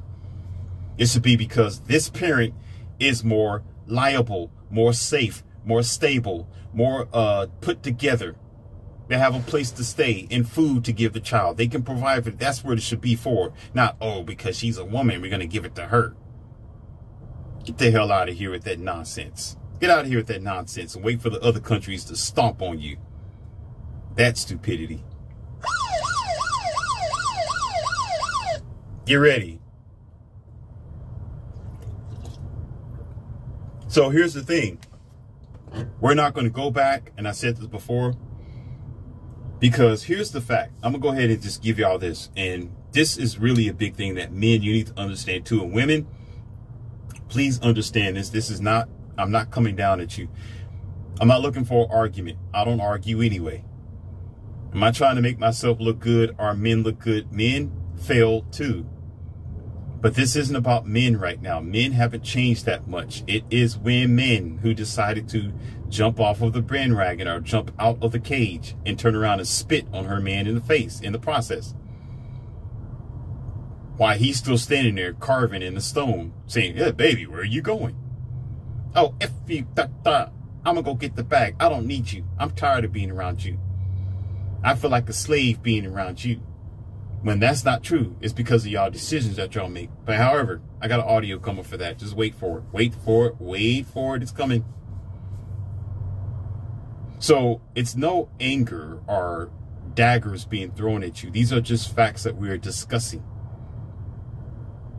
It should be because this parent is more liable, more safe, more stable, more put together. They have a place to stay and food to give the child. They can provide for it. That's what it should be for. Not, oh, because she's a woman, we're going to give it to her. Get the hell out of here with that nonsense. Get out of here with that nonsense and wait for the other countries to stomp on you. That's stupidity. Get ready. So here's the thing. We're not going to go back, and I said this before, because here's the fact. I'm going to go ahead and just give y'all this. And this is really a big thing that men, you need to understand too. And women, please understand this. This is not, I'm not coming down at you. I'm not looking for an argument. I don't argue anyway. Am I trying to make myself look good or men look good? Men fail too. But this isn't about men right now. Men haven't changed that much. It is women who decided to jump off of the bandwagon or jump out of the cage and turn around and spit on her man in the face in the process. While he's still standing there carving in the stone saying, "Yeah, baby, where are you going?" "Oh, if you, I'm gonna go get the bag. I don't need you. I'm tired of being around you. I feel like a slave being around you." When that's not true, it's because of y'all decisions that y'all make. But however, I got an audio coming for that. Just wait for it. Wait for it. Wait for it. It's coming. So it's no anger or daggers being thrown at you. These are just facts that we are discussing.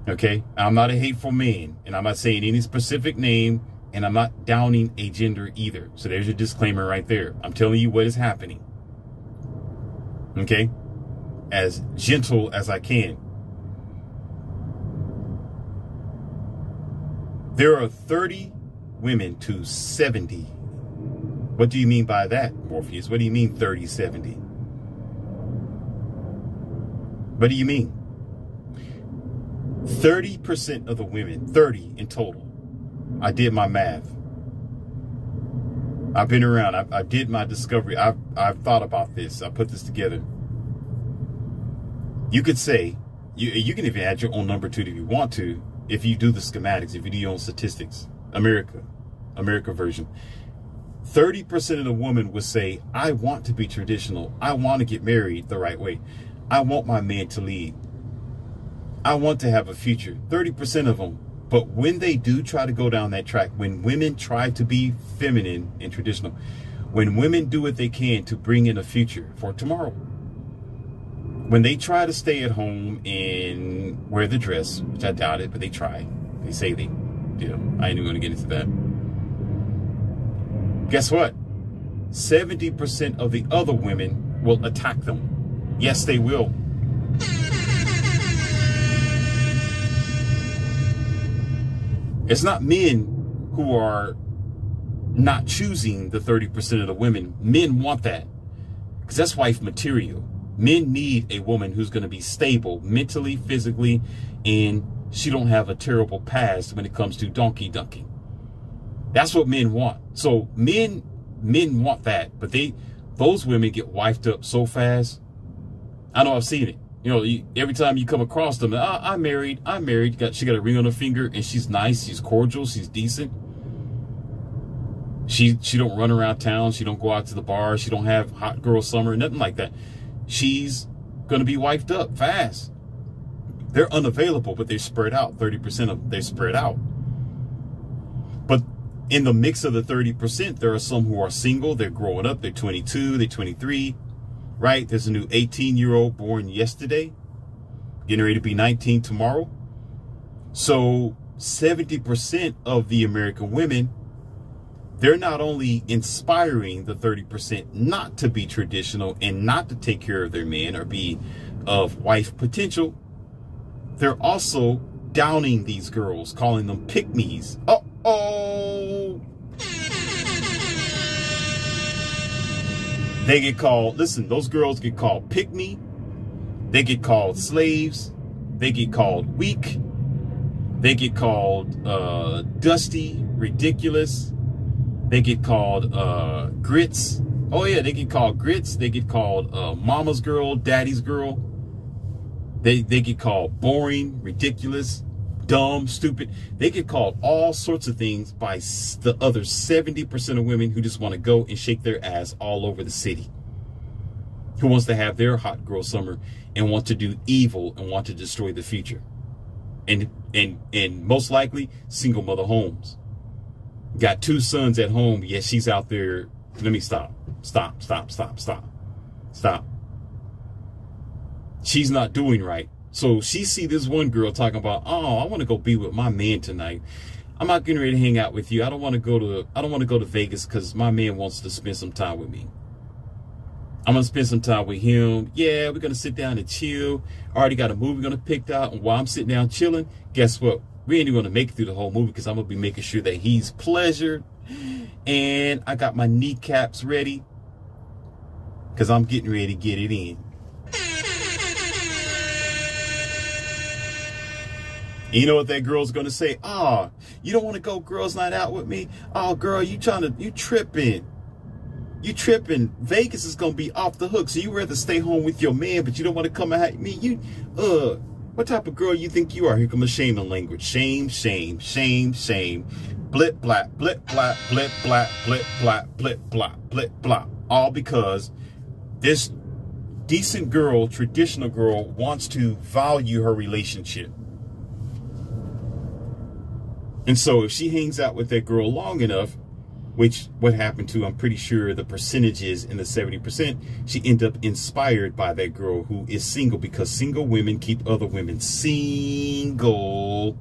Okay? I'm not a hateful man, and I'm not saying any specific name, and I'm not downing a gender either. So there's your disclaimer right there. I'm telling you what is happening. Okay? As gentle as I can. There are 30 women to 70. What do you mean by that, Morpheus? What do you mean 30, 70? What do you mean? 30% of the women, 30 in total. I did my math. I've been around. I did my discovery. I've thought about this. I put this together. You could say, you can even add your own number to it if you want to, if you do the schematics, if you do your own statistics. America version. 30% of the women would say, "I want to be traditional. I want to get married the right way. I want my man to lead. I want to have a future." 30% of them. But when they do try to go down that track, when women try to be feminine and traditional, when women do what they can to bring in a future for tomorrow, when they try to stay at home and wear the dress, which I doubt it, but they try. They say they do. I ain't even going to get into that. Guess what? 70% of the other women will attack them. Yes, they will. It's not men who are not choosing the 30% of the women. Men want that because that's wife material. Men need a woman who's going to be stable mentally, physically, and she don't have a terrible past when it comes to donkey dunking. That's what men want. So men want that, but those women get wifed up so fast. I know, I've seen it. You know, every time you come across them, I'm married. She got a ring on her finger, and she's nice, she's cordial, she's decent. She don't run around town. She don't go out to the bar. She don't have hot girl summer, nothing like that. She's going to be wifed up fast. They're unavailable, but they're spread out. 30% of them, they're spread out. But in the mix of the 30%, there are some who are single. They're growing up. They're 22, they're 23, right? There's a new 18-year-old born yesterday, getting ready to be 19 tomorrow. So 70% of the American women, they're not only inspiring the 30% not to be traditional and not to take care of their man or be of wife potential, they're also downing these girls, calling them pick-me's. Uh-oh! They get called, listen, those girls get called pick-me. They get called slaves. They get called weak. They get called dusty, ridiculous. They get called grits. Oh yeah, they get called grits. They get called mama's girl, daddy's girl. They get called boring, ridiculous, dumb, stupid. They get called all sorts of things by the other 70% of women who just want to go and shake their ass all over the city. Who wants to have their hot girl summer and want to do evil and want to destroy the future. And most likely single mother homes. Got 2 sons at home, yet she's out there. Let me stop. She's not doing right. So she see this one girl talking about, oh, I want to go be with my man tonight. I'm not getting ready to hang out with you. I don't want to go to Vegas because my man wants to spend some time with me. I'm going to spend some time with him. Yeah, we're going to sit down and chill. I already got a movie going to pick out. And while I'm sitting down chilling, guess what? We ain't even going to make it through the whole movie because I'm going to be making sure that he's pleasured. And I got my kneecaps ready because I'm getting ready to get it in. You know what that girl's going to say? Oh, you don't want to go girls' night out with me? Oh, girl, you tripping. You tripping. Vegas is going to be off the hook. So you rather stay home with your man, but you don't want to come out with me. What type of girl you think you are? Here comes the shaming language. Shame, shame, shame, shame. Blip, blap, blip, blap, blip, blap, blip, blap, blip, blap, blip, blap. All because this decent girl, traditional girl, wants to value her relationship. And so if she hangs out with that girl long enough, which what happened to, I'm pretty sure the percentage is in the 70%, she end up inspired by that girl who is single, because single women keep other women single.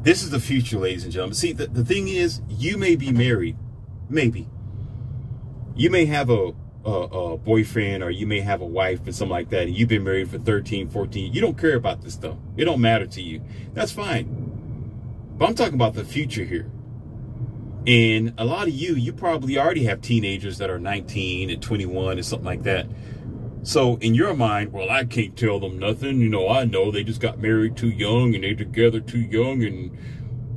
This is the future, ladies and gentlemen. See, the thing is, you may be married, maybe. You may have a boyfriend, or you may have a wife and something like that, and you've been married for 13, 14. You don't care about this stuff. It don't matter to you. That's fine. But I'm talking about the future here. And a lot of you probably already have teenagers that are 19 and 21 and something like that. So in your mind, well, I can't tell them nothing. You know, I know they just got married too young and they're together too young, and,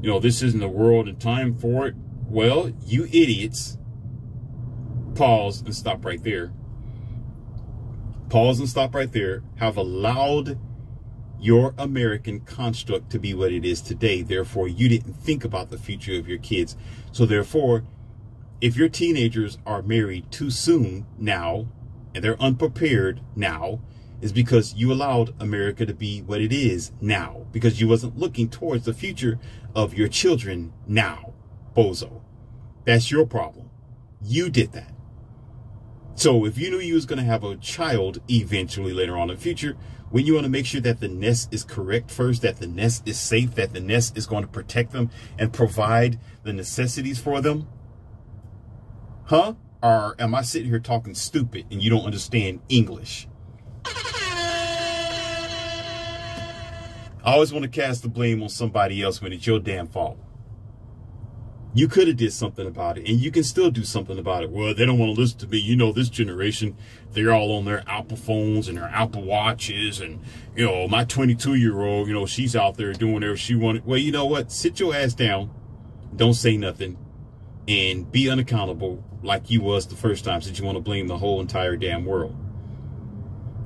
you know, this isn't the world and time for it. Well, you idiots. Pause and stop right there. Pause and stop right there. Have allowed your American construct to be what it is today. Therefore, you didn't think about the future of your kids. So therefore, if your teenagers are married too soon now, and they're unprepared now, is because you allowed America to be what it is now, because you wasn't looking towards the future of your children now, bozo. That's your problem. You did that. So if you knew you was going to have a child eventually later on in the future, when you want to make sure that the nest is correct first, that the nest is safe, that the nest is going to protect them and provide the necessities for them, huh? Or am I sitting here talking stupid and you don't understand English? I always want to cast the blame on somebody else when it's your damn fault. You could have did something about it, and you can still do something about it. Well, they don't want to listen to me. You know, this generation, they're all on their Apple phones and their Apple watches. And, you know, my 22-year-old, you know, she's out there doing whatever she wanted. Well, you know what? Sit your ass down. Don't say nothing. And be unaccountable like you was the first time, since you want to blame the whole entire damn world.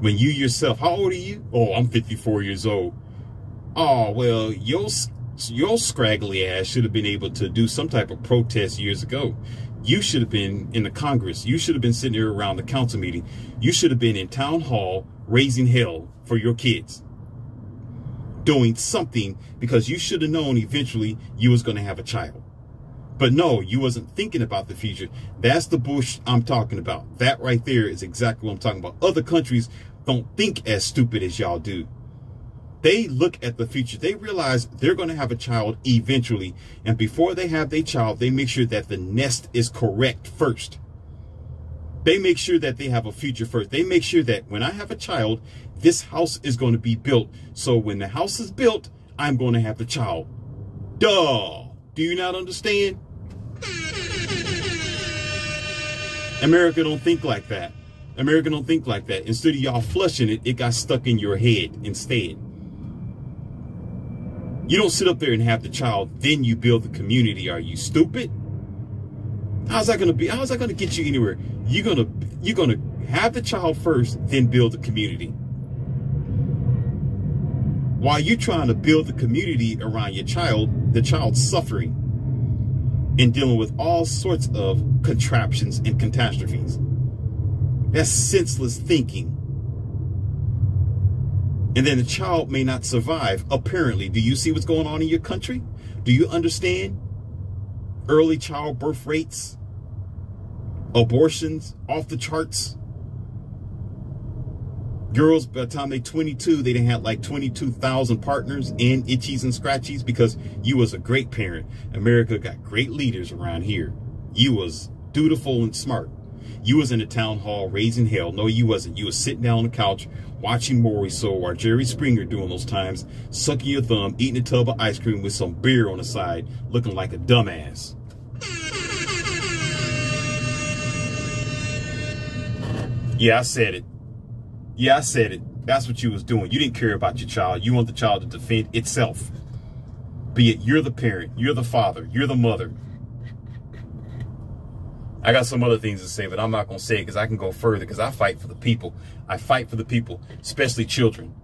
When you yourself, how old are you? Oh, I'm 54 years old. Oh, well, your scraggly ass should have been able to do some type of protest years ago. You should have been in the Congress. You should have been sitting there around the council meeting. You should have been in town hall raising hell for your kids. Doing something, because you should have known eventually you was going to have a child. But no, you wasn't thinking about the future. That's the bush I'm talking about. That right there is exactly what I'm talking about. Other countries don't think as stupid as y'all do. They look at the future. They realize they're going to have a child eventually. And before they have their child, they make sure that the nest is correct first. They make sure that they have a future first. They make sure that when I have a child, this house is going to be built. So when the house is built, I'm going to have the child. Duh. Do you not understand? America don't think like that. America don't think like that. Instead of y'all flushing it, it got stuck in your head instead. You don't sit up there and have the child, then you build the community. Are you stupid? How's that gonna be? How's that gonna get you anywhere? You're gonna have the child first, then build the community. While you're trying to build the community around your child, the child's suffering and dealing with all sorts of contraptions and catastrophes. That's senseless thinking. And then the child may not survive. Apparently, do you see what's going on in your country? Do you understand early childbirth rates, abortions off the charts? Girls, by the time they're 22, they done had like 22,000 partners and itchies and scratchies because you was a great parent. America got great leaders around here. You was dutiful and smart. You was in the town hall raising hell. No, you wasn't. You was sitting down on the couch watching Maury So or Jerry Springer during those times, sucking your thumb, eating a tub of ice cream with some beer on the side, looking like a dumbass. Yeah, I said it. Yeah, I said it. That's what you was doing. You didn't care about your child. You want the child to defend itself. Be it you're the parent, you're the father, you're the mother. I got some other things to say, but I'm not going to say it because I can go further because I fight for the people. I fight for the people, especially children.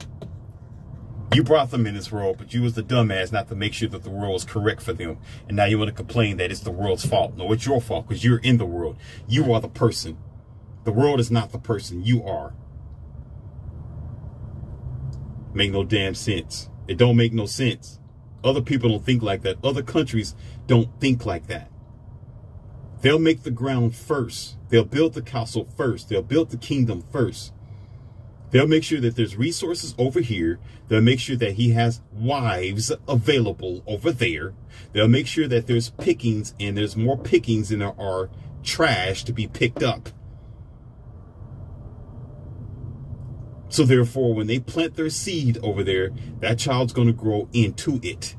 You brought them in this world, but you was the dumbass not to make sure that the world was correct for them. And now you want to complain that it's the world's fault. No, it's your fault because you're in the world. You are the person. The world is not the person. You are. Make no damn sense. It don't make no sense. Other people don't think like that. Other countries don't think like that. They'll make the ground first. They'll build the castle first. They'll build the kingdom first. They'll make sure that there's resources over here. They'll make sure that he has wives available over there. They'll make sure that there's pickings, and there's more pickings than there are trash to be picked up. So therefore, when they plant their seed over there, that child's going to grow into it.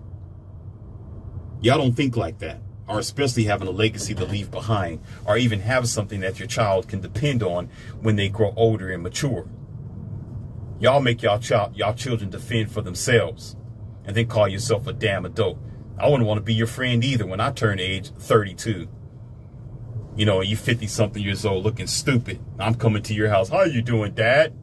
Y'all don't think like that, or especially having a legacy to leave behind, or even have something that your child can depend on when they grow older and mature. Y'all make y'all children defend for themselves and then call yourself a damn adult. I wouldn't want to be your friend either when I turn age 32. You know, you 50-something years old looking stupid. I'm coming to your house. How you doing, Dad?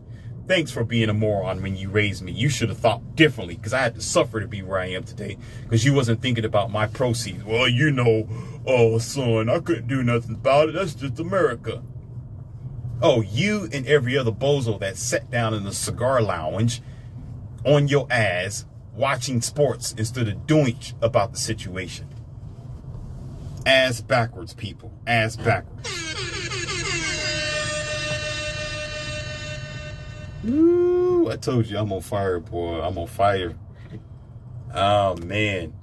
Thanks for being a moron when you raised me. You should have thought differently because I had to suffer to be where I am today because you wasn't thinking about my proceeds. Well, you know, oh, son, I couldn't do nothing about it. That's just America. Oh, you and every other bozo that sat down in the cigar lounge on your ass watching sports instead of doing about the situation. Ass backwards, people. Ass backwards. Ooh, I told you I'm on fire, boy. I'm on fire. Oh, man.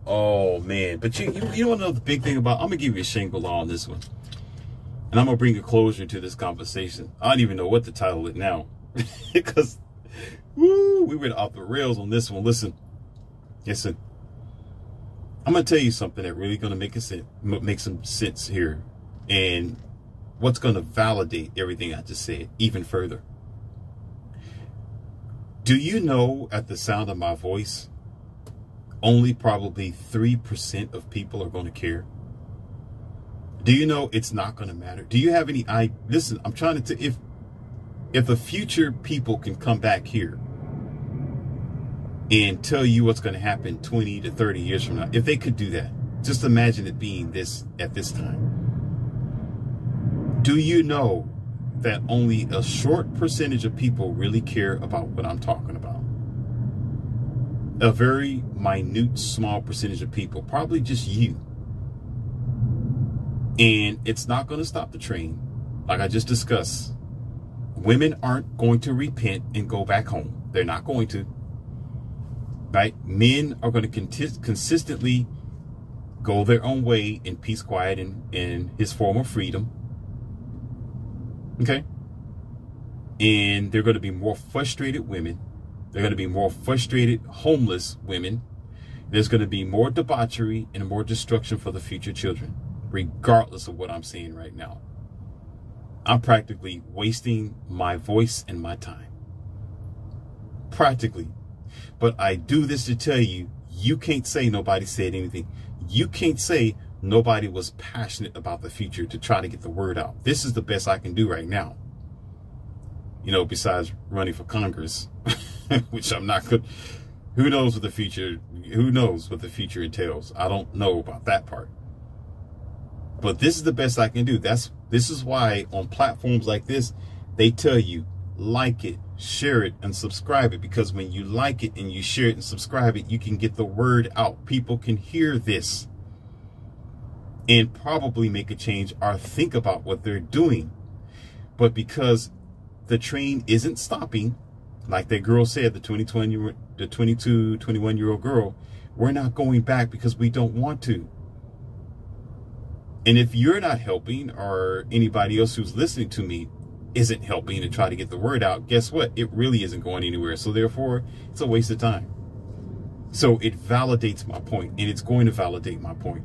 Oh, man. But you want to know the big thing about... I'm going to give you a Shangri-La on this one. And I'm going to bring a closure to this conversation. I don't even know what to title it now. Because, woo, we went off the rails on this one. Listen. I'm going to tell you something that really going to make some sense here. And what's going to validate everything I just said even further. Do you know, at the sound of my voice, only probably 3% of people are going to care? Do you know it's not going to matter? Do you have any idea? Listen, I'm trying to, if the future people can come back here and tell you what's going to happen 20 to 30 years from now, if they could do that, just imagine it being this at this time. Do you know that only a short percentage of people really care about what I'm talking about? A very minute, small percentage of people, probably just you. And it's not going to stop the train. Like I just discussed, women aren't going to repent and go back home. They're not going to. Right? Men are going to consistently go their own way in peace, quiet, and his form of freedom. Okay? And they're going to be more frustrated women. They're going to be more frustrated homeless women. There's going to be more debauchery and more destruction for the future children, regardless of what I'm saying right now. I'm practically wasting my voice and my time. Practically. But I do this to tell you, you can't say nobody said anything. You can't say nobody was passionate about the future to try to get the word out. This is the best I can do right now. You know, besides running for Congress, which I'm not good. Who knows what the future entails? I don't know about that part. But this is the best I can do. This is why on platforms like this, they tell you, like it, share it and subscribe it, because when you like it and you share it and subscribe it, you can get the word out. People can hear this and probably make a change or think about what they're doing. But because the train isn't stopping, like that girl said, the 22, 21-year-old girl, we're not going back because we don't want to. And if you're not helping, or anybody else who's listening to me isn't helping to try to get the word out, guess what? It really isn't going anywhere. So therefore, it's a waste of time. So it validates my point, and it's going to validate my point.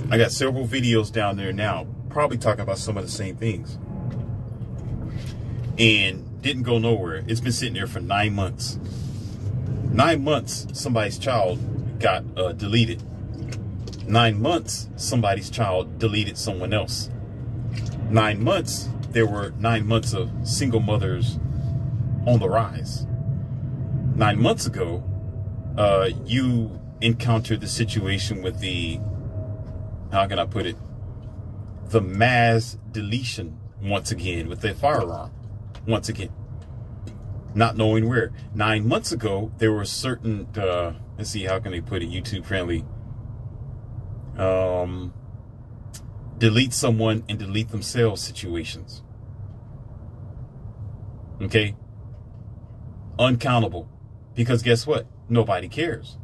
I got several videos down there now, probably talking about some of the same things. And didn't go nowhere. It's been sitting there for 9 months. 9 months, somebody's child got deleted. 9 months, somebody's child deleted someone else. 9 months, there were 9 months of single mothers on the rise. 9 months ago, you encountered the situation with the, how can I put it, the mass deletion once again with the firearm. Once again, not knowing where. 9 months ago, there were certain, let's see, how can they put it, YouTube friendly, delete someone and delete themselves situations. Okay? Uncountable. Because guess what? Nobody cares.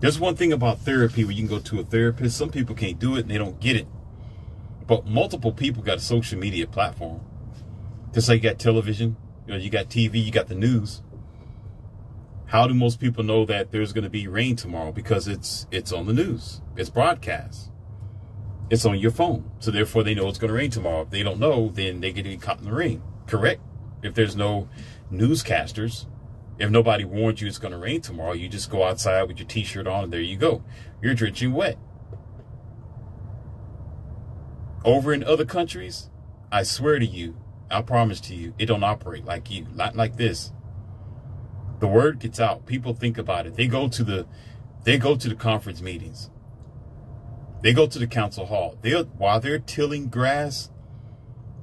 There's one thing about therapy where you can go to a therapist. Some people can't do it and they don't get it. But multiple people got a social media platform. Just like you got television, you got TV, you got the news. How do most people know that there's going to be rain tomorrow? Because it's on the news. It's broadcast. It's on your phone. So therefore they know it's going to rain tomorrow. If they don't know, then they get caught in the rain. Correct? If there's no newscasters, if nobody warned you it's going to rain tomorrow, you just go outside with your t-shirt on and there you go. You're drenching wet. Over in other countries, I swear to you, I promise to you, it don't operate like you, not like this. The word gets out. People think about it. They go to the conference meetings. They go to the council hall. While they're tilling grass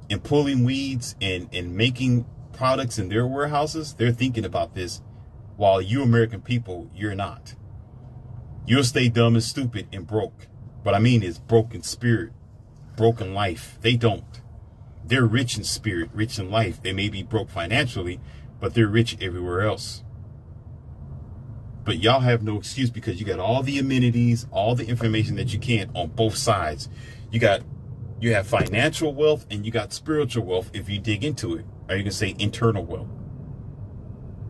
and pulling weeds and making products in their warehouses, they're thinking about this. While you American people, you're not. You'll stay dumb and stupid and broke. What I mean is broken spirit, broken life. They don't. They're rich in spirit, rich in life. They may be broke financially, but they're rich everywhere else. But y'all have no excuse because you got all the amenities, all the information that you can on both sides. You have financial wealth and you got spiritual wealth if you dig into it. Or you can say internal wealth.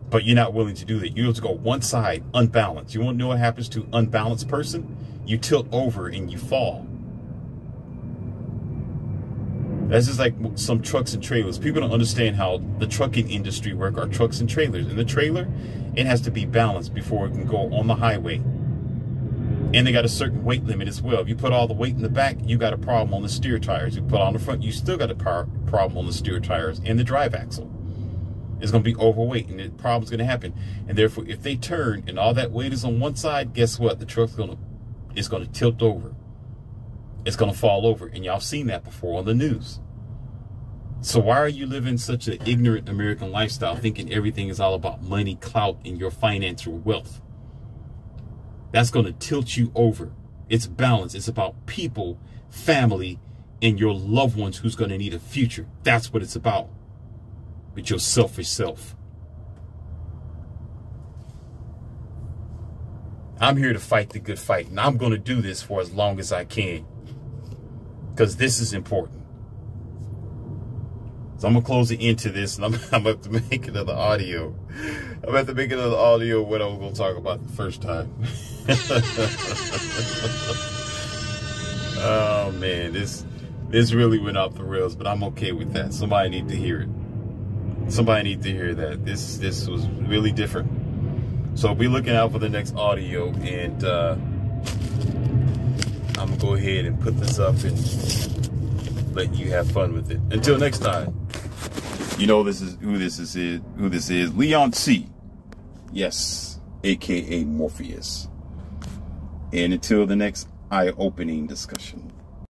But you're not willing to do that. You have to go one side, unbalanced. You want to know what happens to an unbalanced person? You tilt over and you fall. That's just like some trucks and trailers. People don't understand how the trucking industry works, or trucks and trailers. In the trailer, it has to be balanced before it can go on the highway. And they got a certain weight limit as well. If you put all the weight in the back, you got a problem on the steer tires. You put on the front, you still got a problem on the steer tires and the drive axle. It's going to be overweight and the problem's going to happen. And therefore, if they turn and all that weight is on one side, guess what? The truck's going to tilt over. It's going to fall over. And y'all seen that before on the news. So why are you living such an ignorant American lifestyle, thinking everything is all about money, clout, and your financial wealth? That's going to tilt you over. It's balance. It's about people, family, and your loved ones who's going to need a future. That's what it's about. With your selfish self. I'm here to fight the good fight, and I'm going to do this for as long as I can. Because this is important. So I'm going to close the end to this, and I'm about to make another audio. I'm about to make another audio what I was going to talk about the first time. Oh, man, this really went off the rails, but I'm okay with that. Somebody need to hear it. Somebody need to hear that. This was really different. So be looking out for the next audio, and I'm going to go ahead and put this up and let you have fun with it. Until next time. You know who this is. Leon C. Yes, aka Morpheus. And until the next eye-opening discussion.